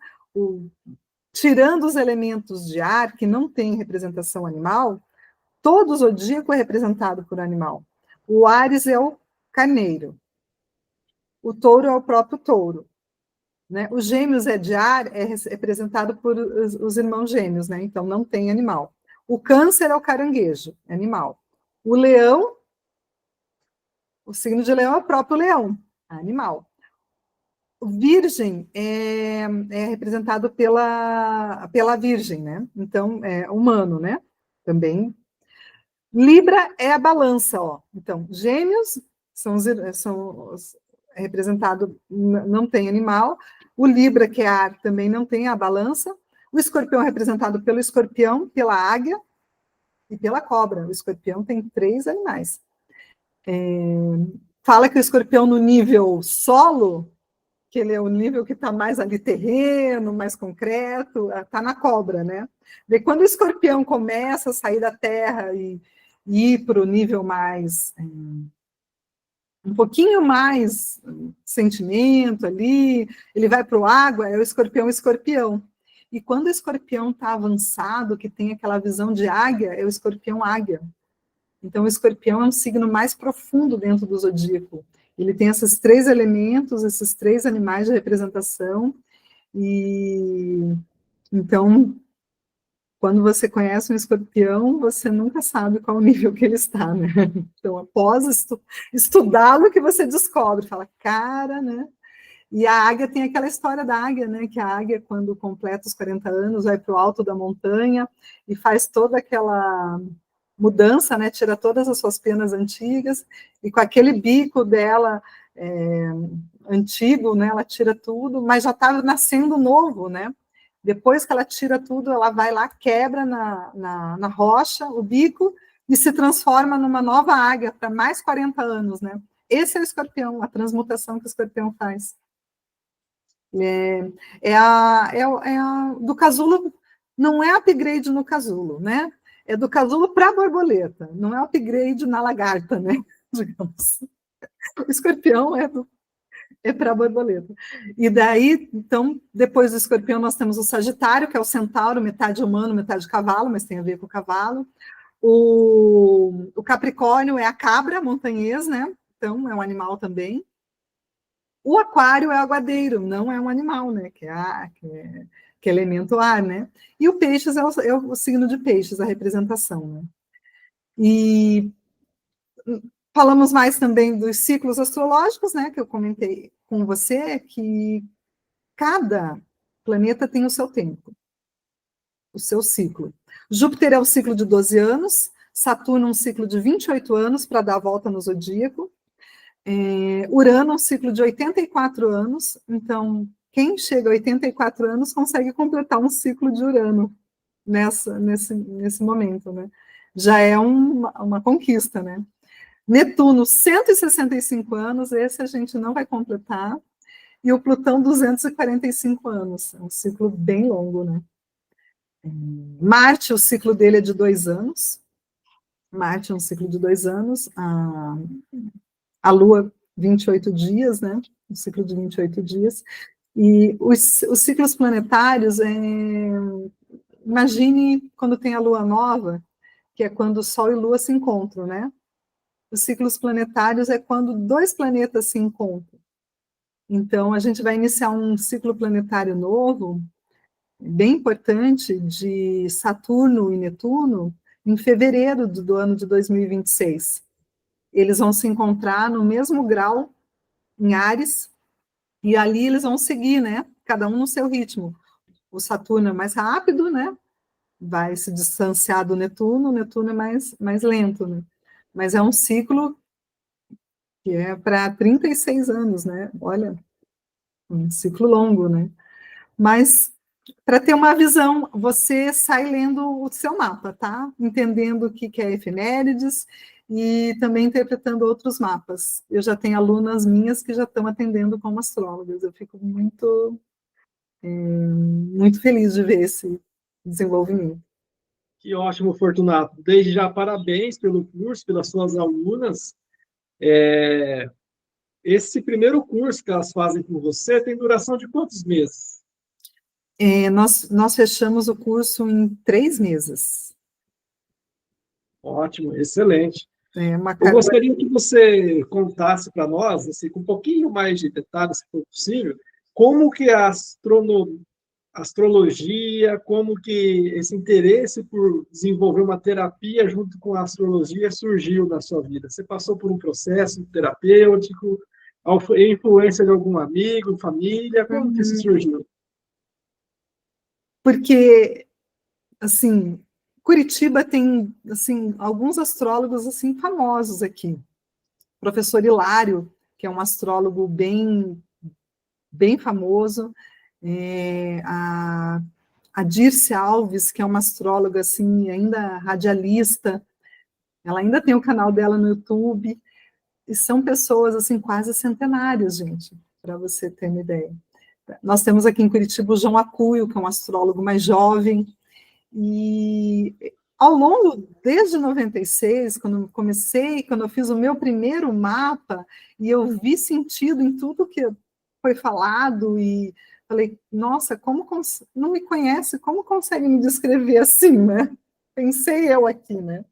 Tirando os elementos de ar, que não tem representação animal, todo o zodíaco é representado por animal. O Áries é o carneiro. o touro é o próprio touro, né? Os gêmeos é de ar, é representado por os irmãos gêmeos, né? Então não tem animal. O câncer é o caranguejo, é animal. O leão, o signo de leão é o próprio leão, é animal. O virgem é representado pela virgem, né? Então, é humano, né? Também. Libra é a balança, ó. Então, gêmeos é representado, não tem animal. O Libra, que é ar, também não tem a balança. O escorpião é representado pelo escorpião, pela águia e pela cobra. O escorpião tem 3 animais. Fala que o escorpião no nível solo, que ele é o nível que está mais ali terreno, mais concreto, está na cobra, né? Daí quando o escorpião começa a sair da terra e ir para o nível mais, um pouquinho mais sentimento ali, ele vai para o água, é o escorpião. E quando o escorpião está avançado, que tem aquela visão de águia, é o escorpião águia. Então, o escorpião é um signo mais profundo dentro do zodíaco. Ele tem esses 3 elementos, esses 3 animais de representação, e então, quando você conhece um escorpião, você nunca sabe qual o nível que ele está, né? Então, após estudá-lo, que você descobre, fala, cara, né? E a águia tem aquela história da águia, né? Que a águia, quando completa os 40 anos, vai para o alto da montanha e faz toda aquela mudança, né? Tira todas as suas penas antigas e com aquele bico dela antigo, né? Ela tira tudo, mas já está nascendo novo, né? Depois que ela tira tudo, ela vai lá, quebra na rocha o bico e se transforma numa nova águia para mais 40 anos, né? Esse é o escorpião, a transmutação que o escorpião faz. Do casulo, não é upgrade no casulo, né? É do casulo para a borboleta, não é upgrade na lagarta, né? Digamos. O escorpião é para a borboleta. E daí, então, depois do escorpião, nós temos o Sagitário, que é o centauro, metade humano, metade cavalo, mas tem a ver com o cavalo. O Capricórnio é a cabra montanhês, né? Então, é um animal também. O Aquário é aguadeiro, não é um animal, né? Que é elemento ar, né? E o Peixes é o signo de Peixes, a representação, né? E falamos mais também dos ciclos astrológicos, né? Que eu comentei com você, que cada planeta tem o seu tempo, o seu ciclo. Júpiter é um ciclo de 12 anos, Saturno um ciclo de 28 anos para dar a volta no zodíaco, Urano um ciclo de 84 anos, então quem chega a 84 anos consegue completar um ciclo de Urano nesse momento, né? Já é uma conquista, né? Netuno, 165 anos, esse a gente não vai completar, e o Plutão, 245 anos, é um ciclo bem longo, né? Marte, o ciclo dele é de 2 anos, Marte é um ciclo de 2 anos, a Lua, 28 dias, né? Um ciclo de 28 dias, e os ciclos planetários, imagine quando tem a Lua nova, que é quando o Sol e Lua se encontram, né? Os ciclos planetários é quando 2 planetas se encontram. Então, a gente vai iniciar um ciclo planetário novo, bem importante, de Saturno e Netuno, em fevereiro do ano de 2026. Eles vão se encontrar no mesmo grau, em Áries, e ali eles vão seguir, né? Cada um no seu ritmo. O Saturno é mais rápido, né? Vai se distanciar do Netuno, o Netuno é mais lento, né? Mas é um ciclo que é para 36 anos, né? Olha, um ciclo longo, né? Mas, para ter uma visão, você sai lendo o seu mapa, tá? Entendendo o que é efemérides e também interpretando outros mapas. Eu já tenho alunas minhas que já estão atendendo como astrólogas. Eu fico muito feliz de ver esse desenvolvimento. Que ótimo, Fortunato. Desde já, parabéns pelo curso, pelas suas alunas. Esse primeiro curso que elas fazem com você tem duração de quantos meses? Nós fechamos o curso em 3 meses. Ótimo, excelente. Eu gostaria que você contasse para nós, assim, com um pouquinho mais de detalhes, se for possível, como que a astrologia, como que esse interesse por desenvolver uma terapia junto com a astrologia surgiu na sua vida. Você passou por um processo terapêutico, a influência de algum amigo, família, como que isso surgiu? Porque, assim, Curitiba tem, assim, alguns astrólogos, assim, famosos aqui. O professor Hilário, que é um astrólogo bem famoso, a Dirce Alves, que é uma astróloga, assim, ainda radialista, ela ainda tem o canal dela no YouTube, e são pessoas, assim, quase centenárias, gente, para você ter uma ideia. Nós temos aqui em Curitiba o João Acuio, que é um astrólogo mais jovem, e ao longo, desde 96, quando eu comecei, quando eu fiz o meu primeiro mapa, e eu vi sentido em tudo que foi falado, e falei, nossa, como não me conhece, como consegue me descrever assim, né? Pensei eu aqui, né?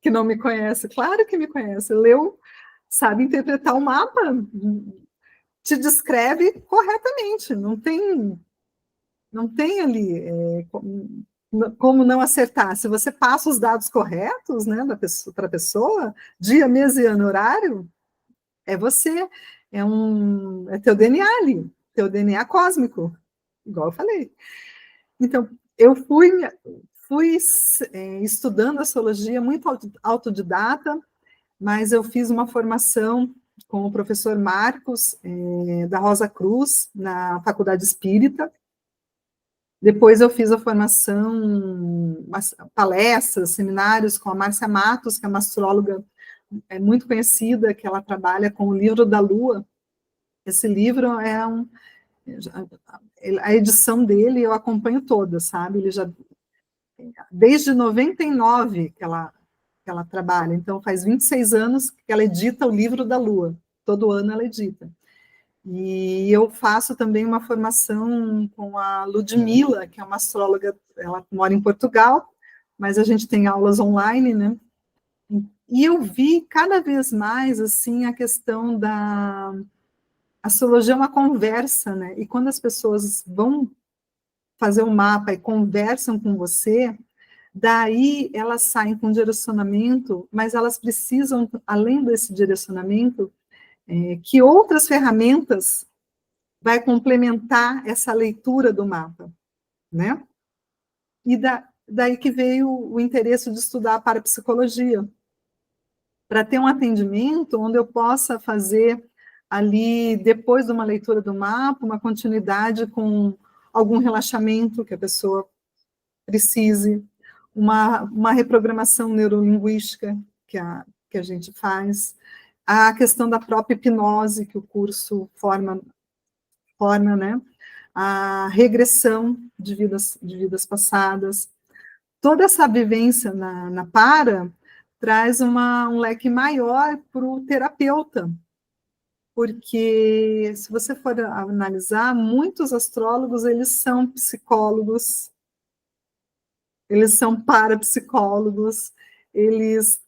Que não me conhece. Claro que me conhece. Leu, sabe interpretar o mapa, te descreve corretamente. Não tem ali como não acertar. Se você passa os dados corretos, né, para a pessoa, dia, mês e ano, horário, é você. É teu DNA ali, teu DNA cósmico, igual eu falei. Então, eu fui estudando astrologia muito autodidata, mas eu fiz uma formação com o professor Marcos, da Rosa Cruz, na Faculdade Espírita. Depois eu fiz a formação, palestras, seminários com a Márcia Matos, que é uma astróloga muito conhecida, que ela trabalha com o livro da Lua. Esse livro a edição dele eu acompanho toda, sabe? Ele já desde 99 que ela trabalha, então faz 26 anos que ela edita o livro da Lua. Todo ano ela edita. E eu faço também uma formação com a Ludmila, que é uma astróloga, ela mora em Portugal, mas a gente tem aulas online, né? E eu vi cada vez mais, assim, a questão da astrologia é uma conversa, né? E quando as pessoas vão fazer um mapa e conversam com você, daí elas saem com direcionamento, mas elas precisam, além desse direcionamento, que outras ferramentas vai complementar essa leitura do mapa, né? E daí que veio o interesse de estudar a parapsicologia, para ter um atendimento onde eu possa fazer ali, depois de uma leitura do mapa, uma continuidade com algum relaxamento que a pessoa precise, uma reprogramação neurolinguística que a gente faz, a questão da própria hipnose que o curso forma, né? A regressão de vidas passadas. Toda essa vivência na para traz um leque maior para o terapeuta, porque se você for analisar, muitos astrólogos, eles são psicólogos, eles são parapsicólogos, eles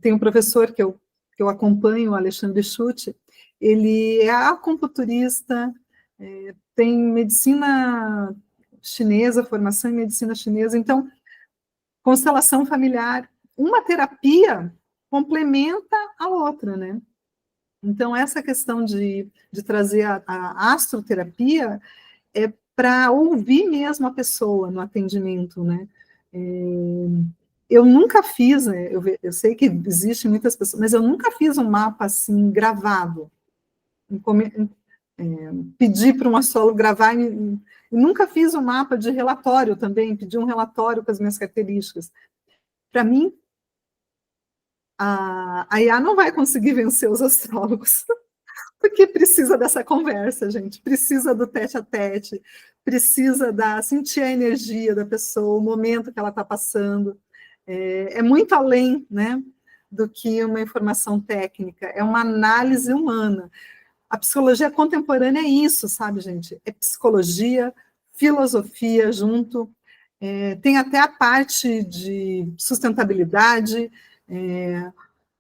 tem um professor que eu acompanho, o Alexandre Schutte, ele é acupunturista, tem medicina chinesa, formação em medicina chinesa, então, constelação familiar, uma terapia complementa a outra, né? Então, essa questão de trazer a astroterapia é para ouvir mesmo a pessoa no atendimento, né? Eu nunca fiz, né? Eu sei que existem muitas pessoas, mas eu nunca fiz um mapa assim gravado. Pedi para um astrólogo gravar e nunca fiz um mapa de relatório também, pedi um relatório com as minhas características. Para mim, a IA não vai conseguir vencer os astrólogos, porque precisa dessa conversa, gente, precisa do tete a tete, precisa sentir a energia da pessoa, o momento que ela está passando. É muito além, né, do que uma informação técnica, é uma análise humana. A psicologia contemporânea é isso, sabe, gente? É psicologia, filosofia junto, tem até a parte de sustentabilidade,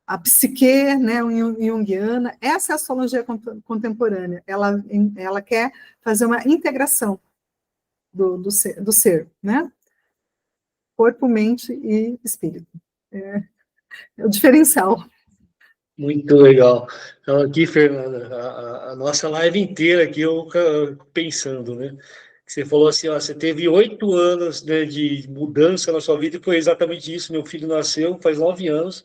a psique, né, junguiana. Essa é a astrologia contemporânea. Ela quer fazer uma integração do ser, né? Corpo, mente e espírito. É o diferencial. Muito legal. Então, aqui, Fernanda, a nossa live inteira aqui eu pensando, né? Você falou assim, ó, você teve 8 anos, né, de mudança na sua vida e foi exatamente isso. Meu filho nasceu faz 9 anos.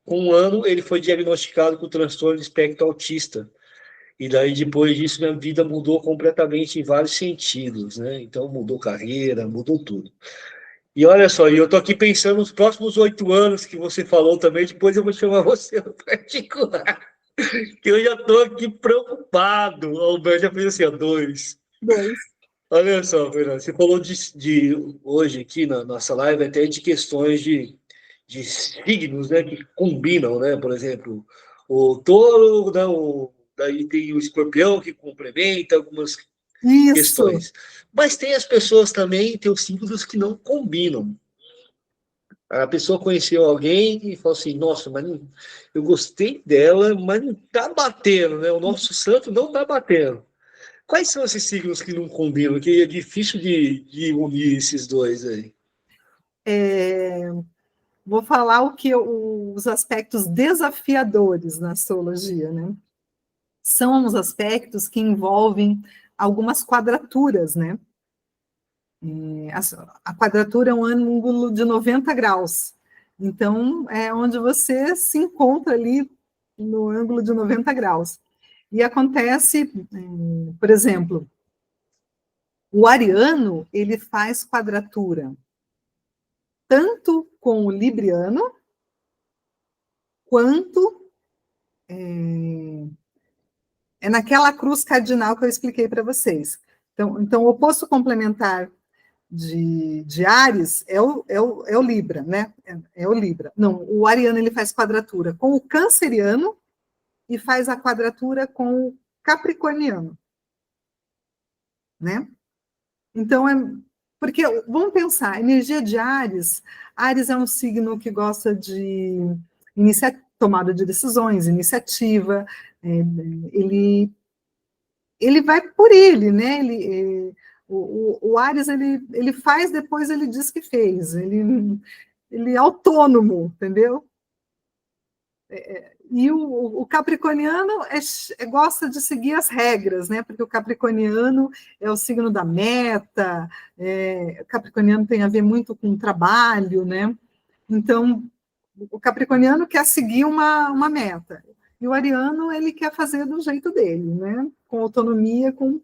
Com 1 ano, ele foi diagnosticado com transtorno de espectro autista. E daí, depois disso, minha vida mudou completamente em vários sentidos, né? Então, mudou carreira, mudou tudo. E olha só, e eu tô aqui pensando nos próximos 8 anos que você falou também, depois eu vou chamar você no particular, que eu já tô aqui preocupado. O Alberto já fez assim, ó, 2. Dois. Olha só, Fernando, você falou de hoje aqui na nossa live até de questões de signos, né, que combinam, né? Por exemplo, o touro, né, daí tem o escorpião que complementa algumas Isso. questões. Mas tem as pessoas também, tem os signos que não combinam. A pessoa conheceu alguém e falou assim, nossa, mas eu gostei dela, mas não tá batendo, né? O nosso santo não tá batendo. Quais são esses signos que não combinam? Que é difícil de unir esses dois aí. Vou falar os aspectos desafiadores na astrologia, né? São os aspectos que envolvem algumas quadraturas, né? A quadratura é um ângulo de 90 graus. Então, é onde você se encontra ali no ângulo de 90 graus. E acontece, por exemplo, o ariano, ele faz quadratura tanto com o libriano, quanto naquela cruz cardinal que eu expliquei para vocês. Então, o oposto complementar de Áries é o Libra, né? É o Libra. Não, o ariano ele faz quadratura com o canceriano e faz a quadratura com o capricorniano, né? Então, porque, vamos pensar, energia de Áries, Áries é um signo que gosta de tomada de decisões, iniciativa, ele vai por ele, né? O Áries, ele faz, depois ele diz que fez, ele é autônomo, entendeu? E o capricorniano gosta de seguir as regras, né? Porque o capricorniano é o signo da meta, o capricorniano tem a ver muito com o trabalho, né? Então, o capricorniano quer seguir uma meta, e o ariano, ele quer fazer do jeito dele, né? Com autonomia, com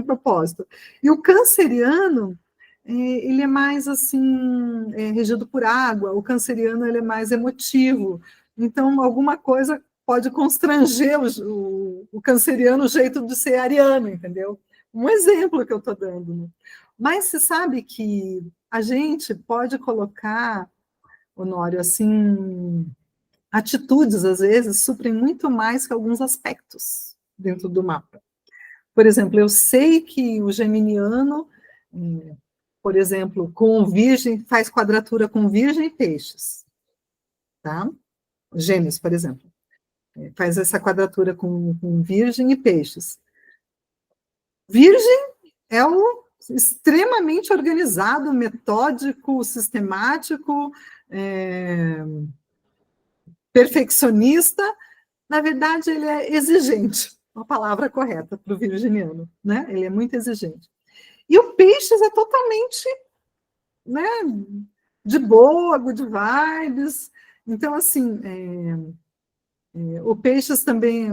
propósito. E o canceriano, ele é mais, assim, regido por água, o canceriano, ele é mais emotivo, então, alguma coisa pode constranger o canceriano, o jeito de ser ariano, entendeu? Um exemplo que eu estou dando. Né? Mas você sabe que a gente pode colocar, Honório, assim, atitudes, às vezes, suprem muito mais que alguns aspectos dentro do mapa. Por exemplo, eu sei que o geminiano, por exemplo, com Virgem, faz quadratura com Virgem e Peixes, tá? Gêmeos, por exemplo. Faz essa quadratura com Virgem e Peixes. Virgem é o extremamente organizado, metódico, sistemático, perfeccionista. Na verdade, ele é exigente, uma palavra correta para o virginiano, né? Ele é muito exigente. E o Peixes é totalmente, né, de boa, good vibes. Então, assim, o Peixes também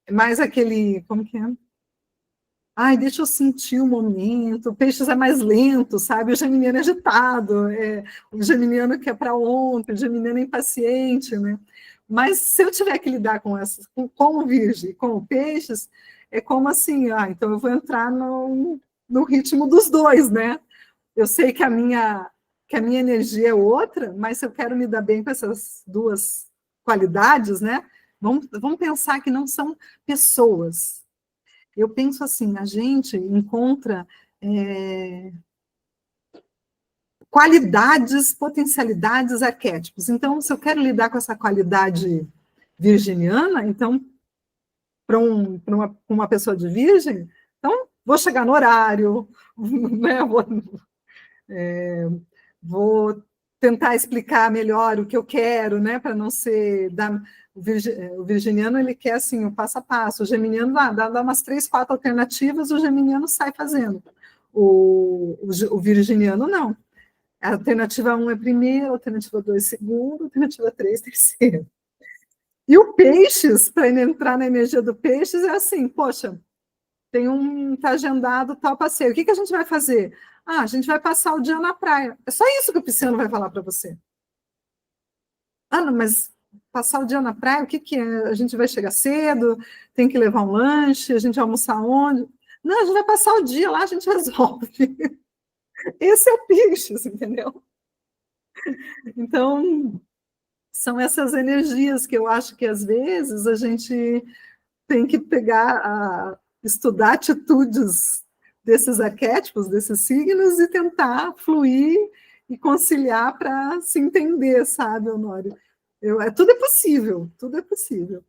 é mais aquele, como que é? Ai, deixa eu sentir o momento. O Peixes é mais lento, sabe? O geminiano é agitado, o geminiano quer para ontem, o geminiano é impaciente, né? Mas se eu tiver que lidar com o Virgem, com o Peixes, é como assim, então eu vou entrar no ritmo dos dois, né? Eu sei que a minha energia é outra, mas se eu quero me dar bem com essas duas qualidades, né? Vamos pensar que não são pessoas. Eu penso assim, a gente encontra qualidades, potencialidades, arquétipos. Então, se eu quero lidar com essa qualidade virginiana, então, para uma pessoa de virgem, então, vou chegar no horário, né? Vou tentar explicar melhor o que eu quero, né? Para não ser... O virginiano, ele quer, assim, o passo a passo. O geminiano dá umas 3, 4 alternativas, o geminiano sai fazendo. O virginiano, não. A alternativa 1 é primeira, a alternativa 2 segunda, a alternativa 3 terceira. E o peixes, para entrar na energia do peixes, é assim, poxa, tá agendado tal passeio. O que a gente vai fazer? A gente vai passar o dia na praia. É só isso que o pisciano vai falar para você. Não, mas passar o dia na praia, o que é? A gente vai chegar cedo, tem que levar um lanche, a gente vai almoçar onde? Não, a gente vai passar o dia lá, a gente resolve. Esse é o peixes, entendeu? Então, são essas energias que eu acho que, às vezes, a gente tem que estudar atitudes desses arquétipos, desses signos, e tentar fluir e conciliar para se entender, sabe, Honório? Tudo é possível, tudo é possível.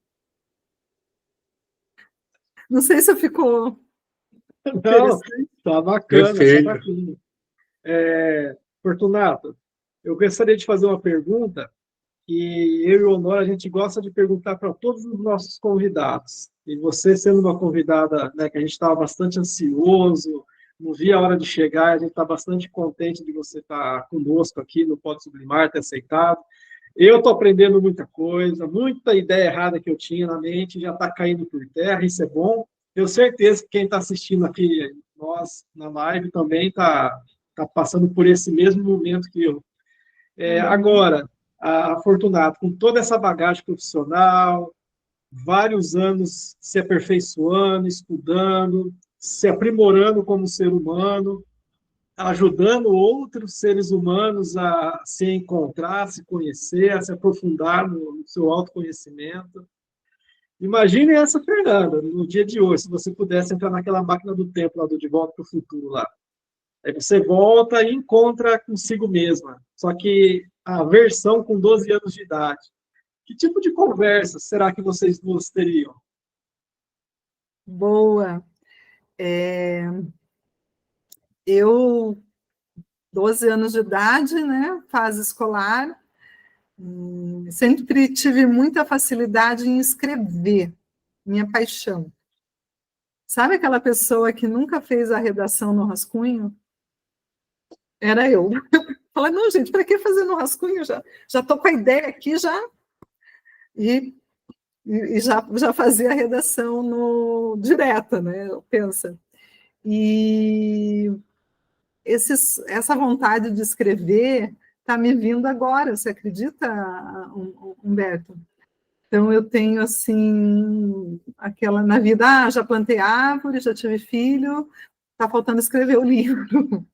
Não sei se ficou interessante. Não, tá bacana. Perfeito. Tá bacana. Fortunato, eu gostaria de fazer uma pergunta que eu e o Honório, a gente gosta de perguntar para todos os nossos convidados. E você, sendo uma convidada, né, que a gente estava bastante ansioso, não via a hora de chegar, a gente está bastante contente de você estar conosco aqui no Pode Sublimar, ter aceitado. Eu estou aprendendo muita coisa, muita ideia errada que eu tinha na mente já está caindo por terra, isso é bom. Tenho certeza que quem está assistindo aqui, nós, na live, também está passando por esse mesmo momento que eu. Agora, a Fortunato, com toda essa bagagem profissional, vários anos se aperfeiçoando, estudando, se aprimorando como ser humano, ajudando outros seres humanos a se encontrar, a se conhecer, a se aprofundar no seu autoconhecimento. Imagine essa Fernanda, no dia de hoje, se você pudesse entrar naquela máquina do tempo lá do De Volta para o Futuro lá. Aí você volta e encontra consigo mesma, só que a versão com 12 anos de idade. Que tipo de conversa será que vocês duas teriam? Boa. Eu, 12 anos de idade, né, fase escolar, sempre tive muita facilidade em escrever, minha paixão. Sabe aquela pessoa que nunca fez a redação no rascunho? Era eu. Falei, não, gente, para que fazer no rascunho? Já estou com a ideia aqui, e já fazia a redação direta, né? Pensa. E essa vontade de escrever está me vindo agora, você acredita, Humberto? Então, eu tenho, assim, aquela na vida, já plantei árvore, já tive filho, está faltando escrever o livro.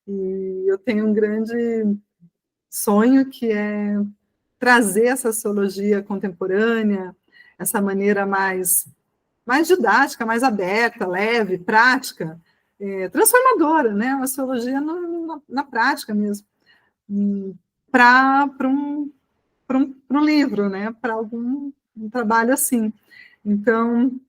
E eu tenho um grande sonho, que é trazer essa astrologia contemporânea, essa maneira mais didática, mais aberta, leve, prática, transformadora, né? Uma astrologia na prática mesmo, para um livro, né? Para um trabalho assim. Então,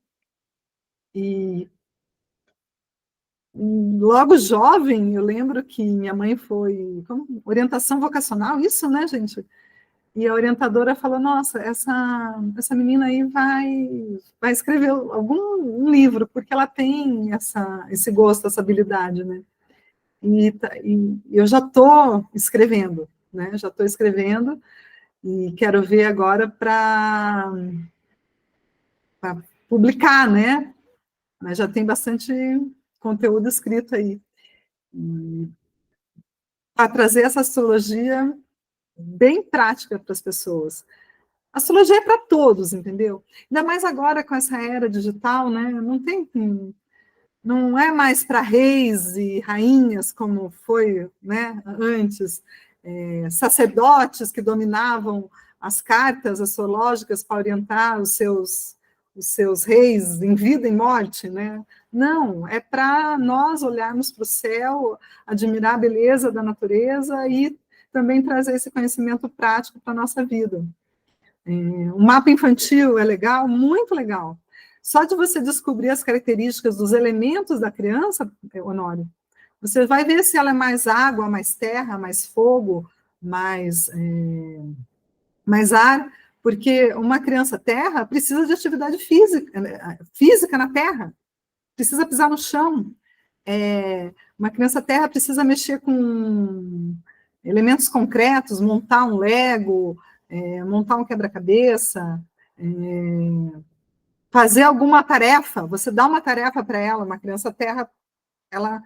logo jovem, eu lembro que minha mãe foi orientação vocacional, isso, né, gente? E a orientadora falou, nossa, essa menina aí vai escrever um livro, porque ela tem esse gosto, essa habilidade, né? E eu já estou escrevendo, né? Já estou escrevendo e quero ver agora para publicar, né? Mas já tem bastante conteúdo escrito aí. Para trazer essa astrologia bem prática para as pessoas. A astrologia é para todos, entendeu? Ainda mais agora com essa era digital, né? Não é mais para reis e rainhas como foi, né, antes, sacerdotes que dominavam as cartas astrológicas para orientar os seus reis em vida e morte, né? Não, é para nós olharmos para o céu, admirar a beleza da natureza e também trazer esse conhecimento prático para a nossa vida. O mapa infantil é legal, muito legal. Só de você descobrir as características dos elementos da criança, Honório, você vai ver se ela é mais água, mais terra, mais fogo, mais ar, porque uma criança terra precisa de atividade física na terra, precisa pisar no chão. Uma criança terra precisa mexer com elementos concretos, montar um Lego, montar um quebra-cabeça, fazer alguma tarefa. Você dá uma tarefa para ela, uma criança terra, ela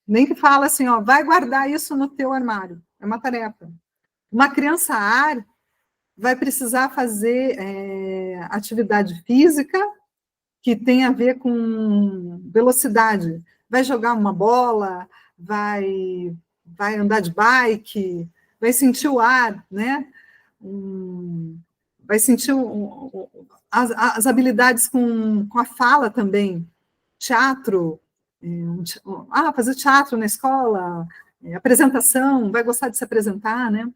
nem que fala assim, ó, vai guardar isso no teu armário. É uma tarefa. Uma criança ar vai precisar fazer atividade física que tem a ver com velocidade. Vai jogar uma bola, vai andar de bike, vai sentir o ar, né? Vai sentir as habilidades com a fala também. Teatro, fazer teatro na escola, apresentação, vai gostar de se apresentar, né?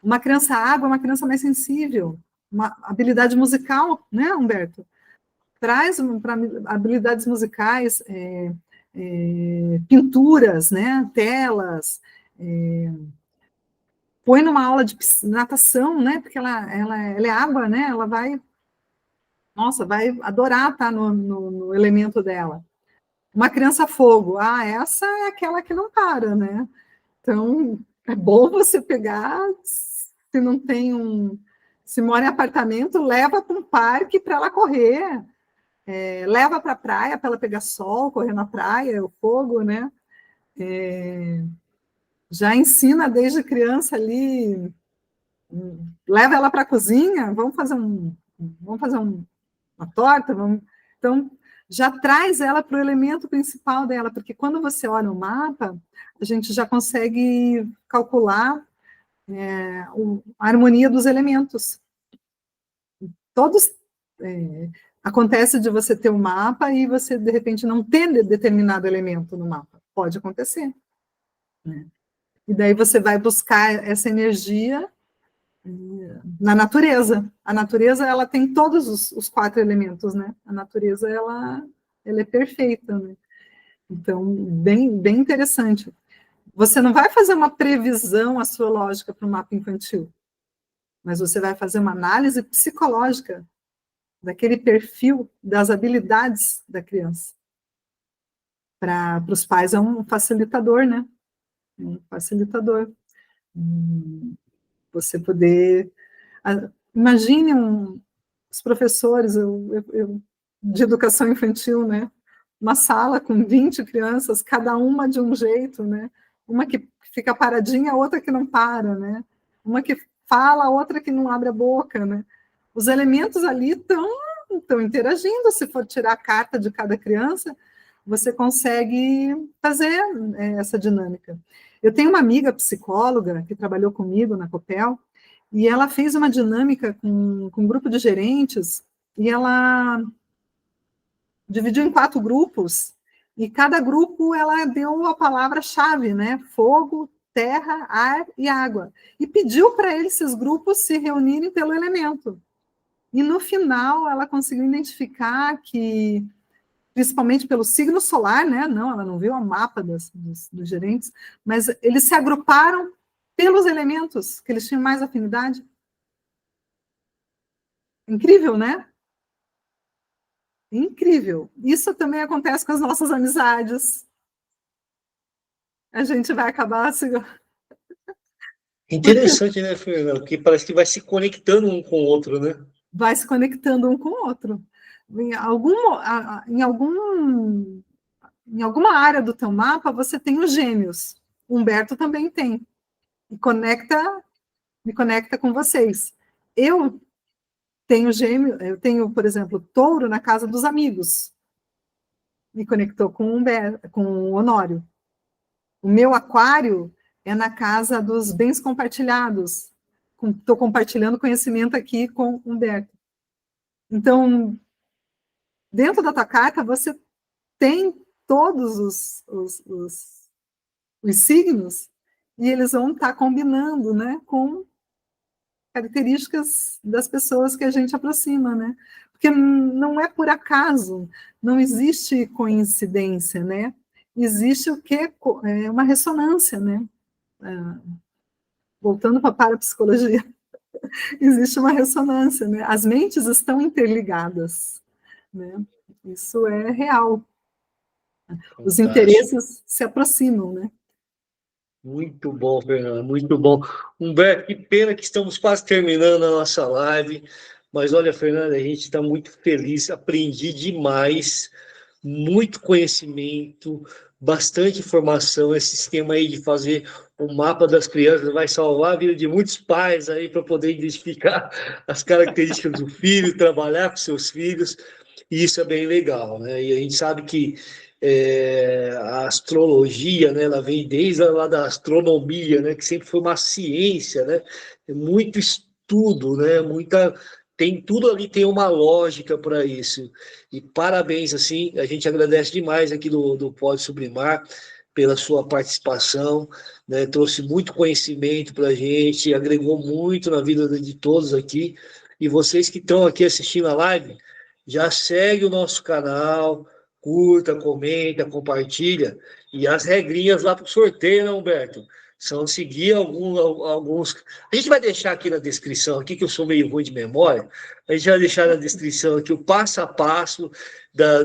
Uma criança água é uma criança mais sensível, uma habilidade musical, né, Humberto? Traz para habilidades musicais, pinturas, né, telas, põe numa aula de natação, né, porque ela é água, né, ela vai adorar estar no elemento dela. Uma criança fogo, essa é aquela que não para, né? Então, é bom você pegar, se não tem se mora em apartamento, leva para um parque para ela correr, leva para a praia para ela pegar sol, correr na praia, o fogo, né? Já ensina desde criança ali, leva ela para a cozinha, vamos fazer uma torta, então já traz ela para o elemento principal dela, porque quando você olha o mapa, a gente já consegue calcular a harmonia dos elementos. Todos acontece de você ter um mapa e você, de repente, não ter determinado elemento no mapa. Pode acontecer. Né? E daí você vai buscar essa energia na natureza. A natureza, ela tem todos os 4 elementos, né? A natureza, ela é perfeita, né? Então, bem interessante. Você não vai fazer uma previsão astrológica para o mapa infantil, mas você vai fazer uma análise psicológica daquele perfil das habilidades da criança. Para os pais é um facilitador, né? Um facilitador. Você poder... Imagine os professores de educação infantil, né? Uma sala com 20 crianças, cada uma de um jeito, né? Uma que fica paradinha, outra que não para, né? Uma que fala, outra que não abre a boca, né? Os elementos ali estão interagindo. Se for tirar a carta de cada criança, você consegue fazer essa dinâmica. Eu tenho uma amiga psicóloga que trabalhou comigo na Copel, e ela fez uma dinâmica com um grupo de gerentes, e ela dividiu em 4 grupos, e cada grupo ela deu a palavra-chave, né? Fogo, terra, ar e água. E pediu para esses grupos se reunirem pelo elemento. E no final ela conseguiu identificar que, principalmente pelo signo solar, né? Não, ela não viu o mapa dos gerentes, mas eles se agruparam pelos elementos que eles tinham mais afinidade. Incrível, né? Incrível. Isso também acontece com as nossas amizades. A gente vai acabar assim... Interessante, né, Fernando? Porque parece que vai se conectando um com o outro, né? Vai se conectando um com o outro. Em alguma área do teu mapa, você tem os gêmeos. Humberto também tem. E me conecta com vocês. Eu tenho gêmeo, eu tenho, por exemplo, touro na casa dos amigos. Me conectou com o Honório. O meu aquário é na casa dos bens compartilhados. Estou compartilhando conhecimento aqui com o Humberto. Então, dentro da tua carta, você tem todos os signos, e eles vão estar combinando, né, com características das pessoas que a gente aproxima, né? Porque não é por acaso, não existe coincidência, né? Existe o quê? É uma ressonância, né? Voltando para a parapsicologia, existe uma ressonância, né? As mentes estão interligadas, né? Isso é real. Os Fantástico. interesses se aproximam, né? Muito bom, Fernanda, muito bom. Humberto, que pena que estamos quase terminando a nossa live, mas olha, Fernanda, a gente está muito feliz, aprendi demais, muito conhecimento, bastante informação. Esse esquema aí de fazer o mapa das crianças vai salvar a vida de muitos pais aí para poder identificar as características do filho, trabalhar com seus filhos, e isso é bem legal, né? E a gente sabe que a astrologia, né, ela vem desde lá da astronomia, né, que sempre foi uma ciência, né, muito estudo, né, tem tudo ali, tem uma lógica para isso. E parabéns, assim, a gente agradece demais aqui do Pode Sublimar pela sua participação, né, trouxe muito conhecimento para a gente, agregou muito na vida de todos aqui. E vocês que estão aqui assistindo a live, já segue o nosso canal, curta, comenta, compartilha. E as regrinhas lá para o sorteio, né, Humberto? São seguir alguns. A gente vai deixar aqui na descrição, aqui, que eu sou meio ruim de memória, a gente vai deixar na descrição aqui o passo a passo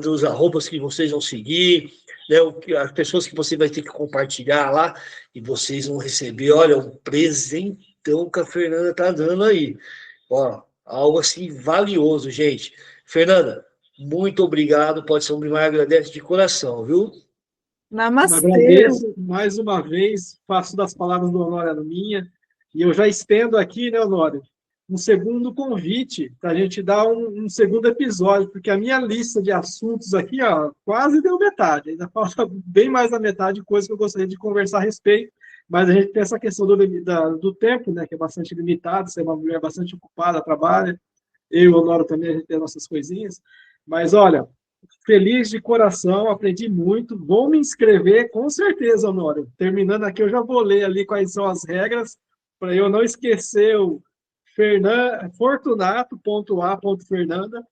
dos arrobas que vocês vão seguir, né, as pessoas que você vai ter que compartilhar lá, e vocês vão receber, olha, um presentão que a Fernanda está dando aí. Ó, algo assim valioso, gente. Fernanda, muito obrigado, Pode Sublimar, agradece de coração, viu? Namastê. Agradeço mais uma vez, faço das palavras do Honório a minha, e eu já estendo aqui, né, Honório, um segundo convite para a gente dar um segundo episódio, porque a minha lista de assuntos aqui, ó, quase deu metade, ainda falta bem mais da metade de coisas que eu gostaria de conversar a respeito, mas a gente tem essa questão do tempo, né, que é bastante limitado, você é uma mulher bastante ocupada, trabalha, eu e o Honório também, a gente tem nossas coisinhas, mas olha, feliz de coração, aprendi muito. Vou me inscrever, com certeza, Honório. Terminando aqui, eu já vou ler ali quais são as regras, para eu não esquecer o fortunato.a.fernanda,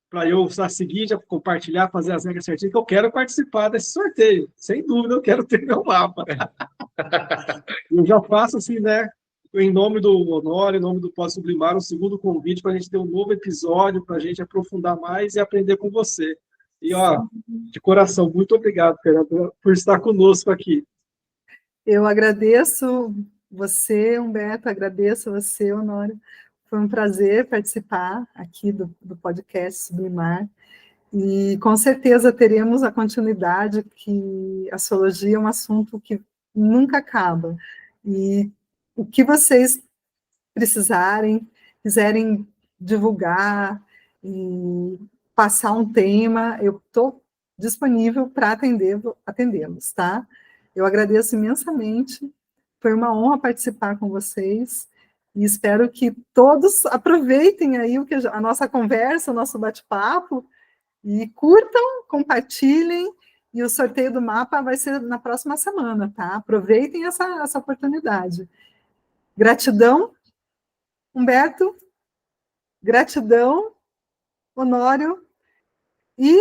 para eu seguir, já compartilhar, fazer as regras certinho, que eu quero participar desse sorteio. Sem dúvida, eu quero ter meu mapa. Eu já faço assim, né? Em nome do Honório, em nome do Pode Sublimar, um segundo convite para a gente ter um novo episódio, para a gente aprofundar mais e aprender com você. E, ó, de coração, muito obrigado, Fernanda, por estar conosco aqui. Eu agradeço você, Humberto, agradeço você, Honório. Foi um prazer participar aqui do podcast Sublimar. E, com certeza, teremos a continuidade, que a astrologia é um assunto que nunca acaba. E o que vocês precisarem, quiserem divulgar e passar um tema, eu estou disponível para atendê-los, tá? Eu agradeço imensamente, foi uma honra participar com vocês, e espero que todos aproveitem aí a nossa conversa, o nosso bate-papo, e curtam, compartilhem, e o sorteio do mapa vai ser na próxima semana, tá? Aproveitem essa oportunidade. Gratidão, Humberto, gratidão, Honório, e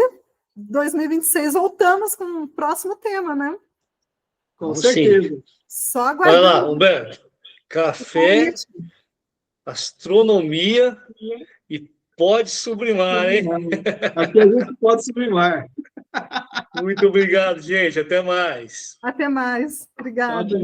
2026 voltamos com o próximo tema, né? Com certeza. Sim. Só aguardando. Vai lá, Humberto. Café, astronomia e Pode Sublimar, hein? Aqui a gente pode sublimar. Muito obrigado, gente. Até mais. Até mais. Obrigada. Tchau,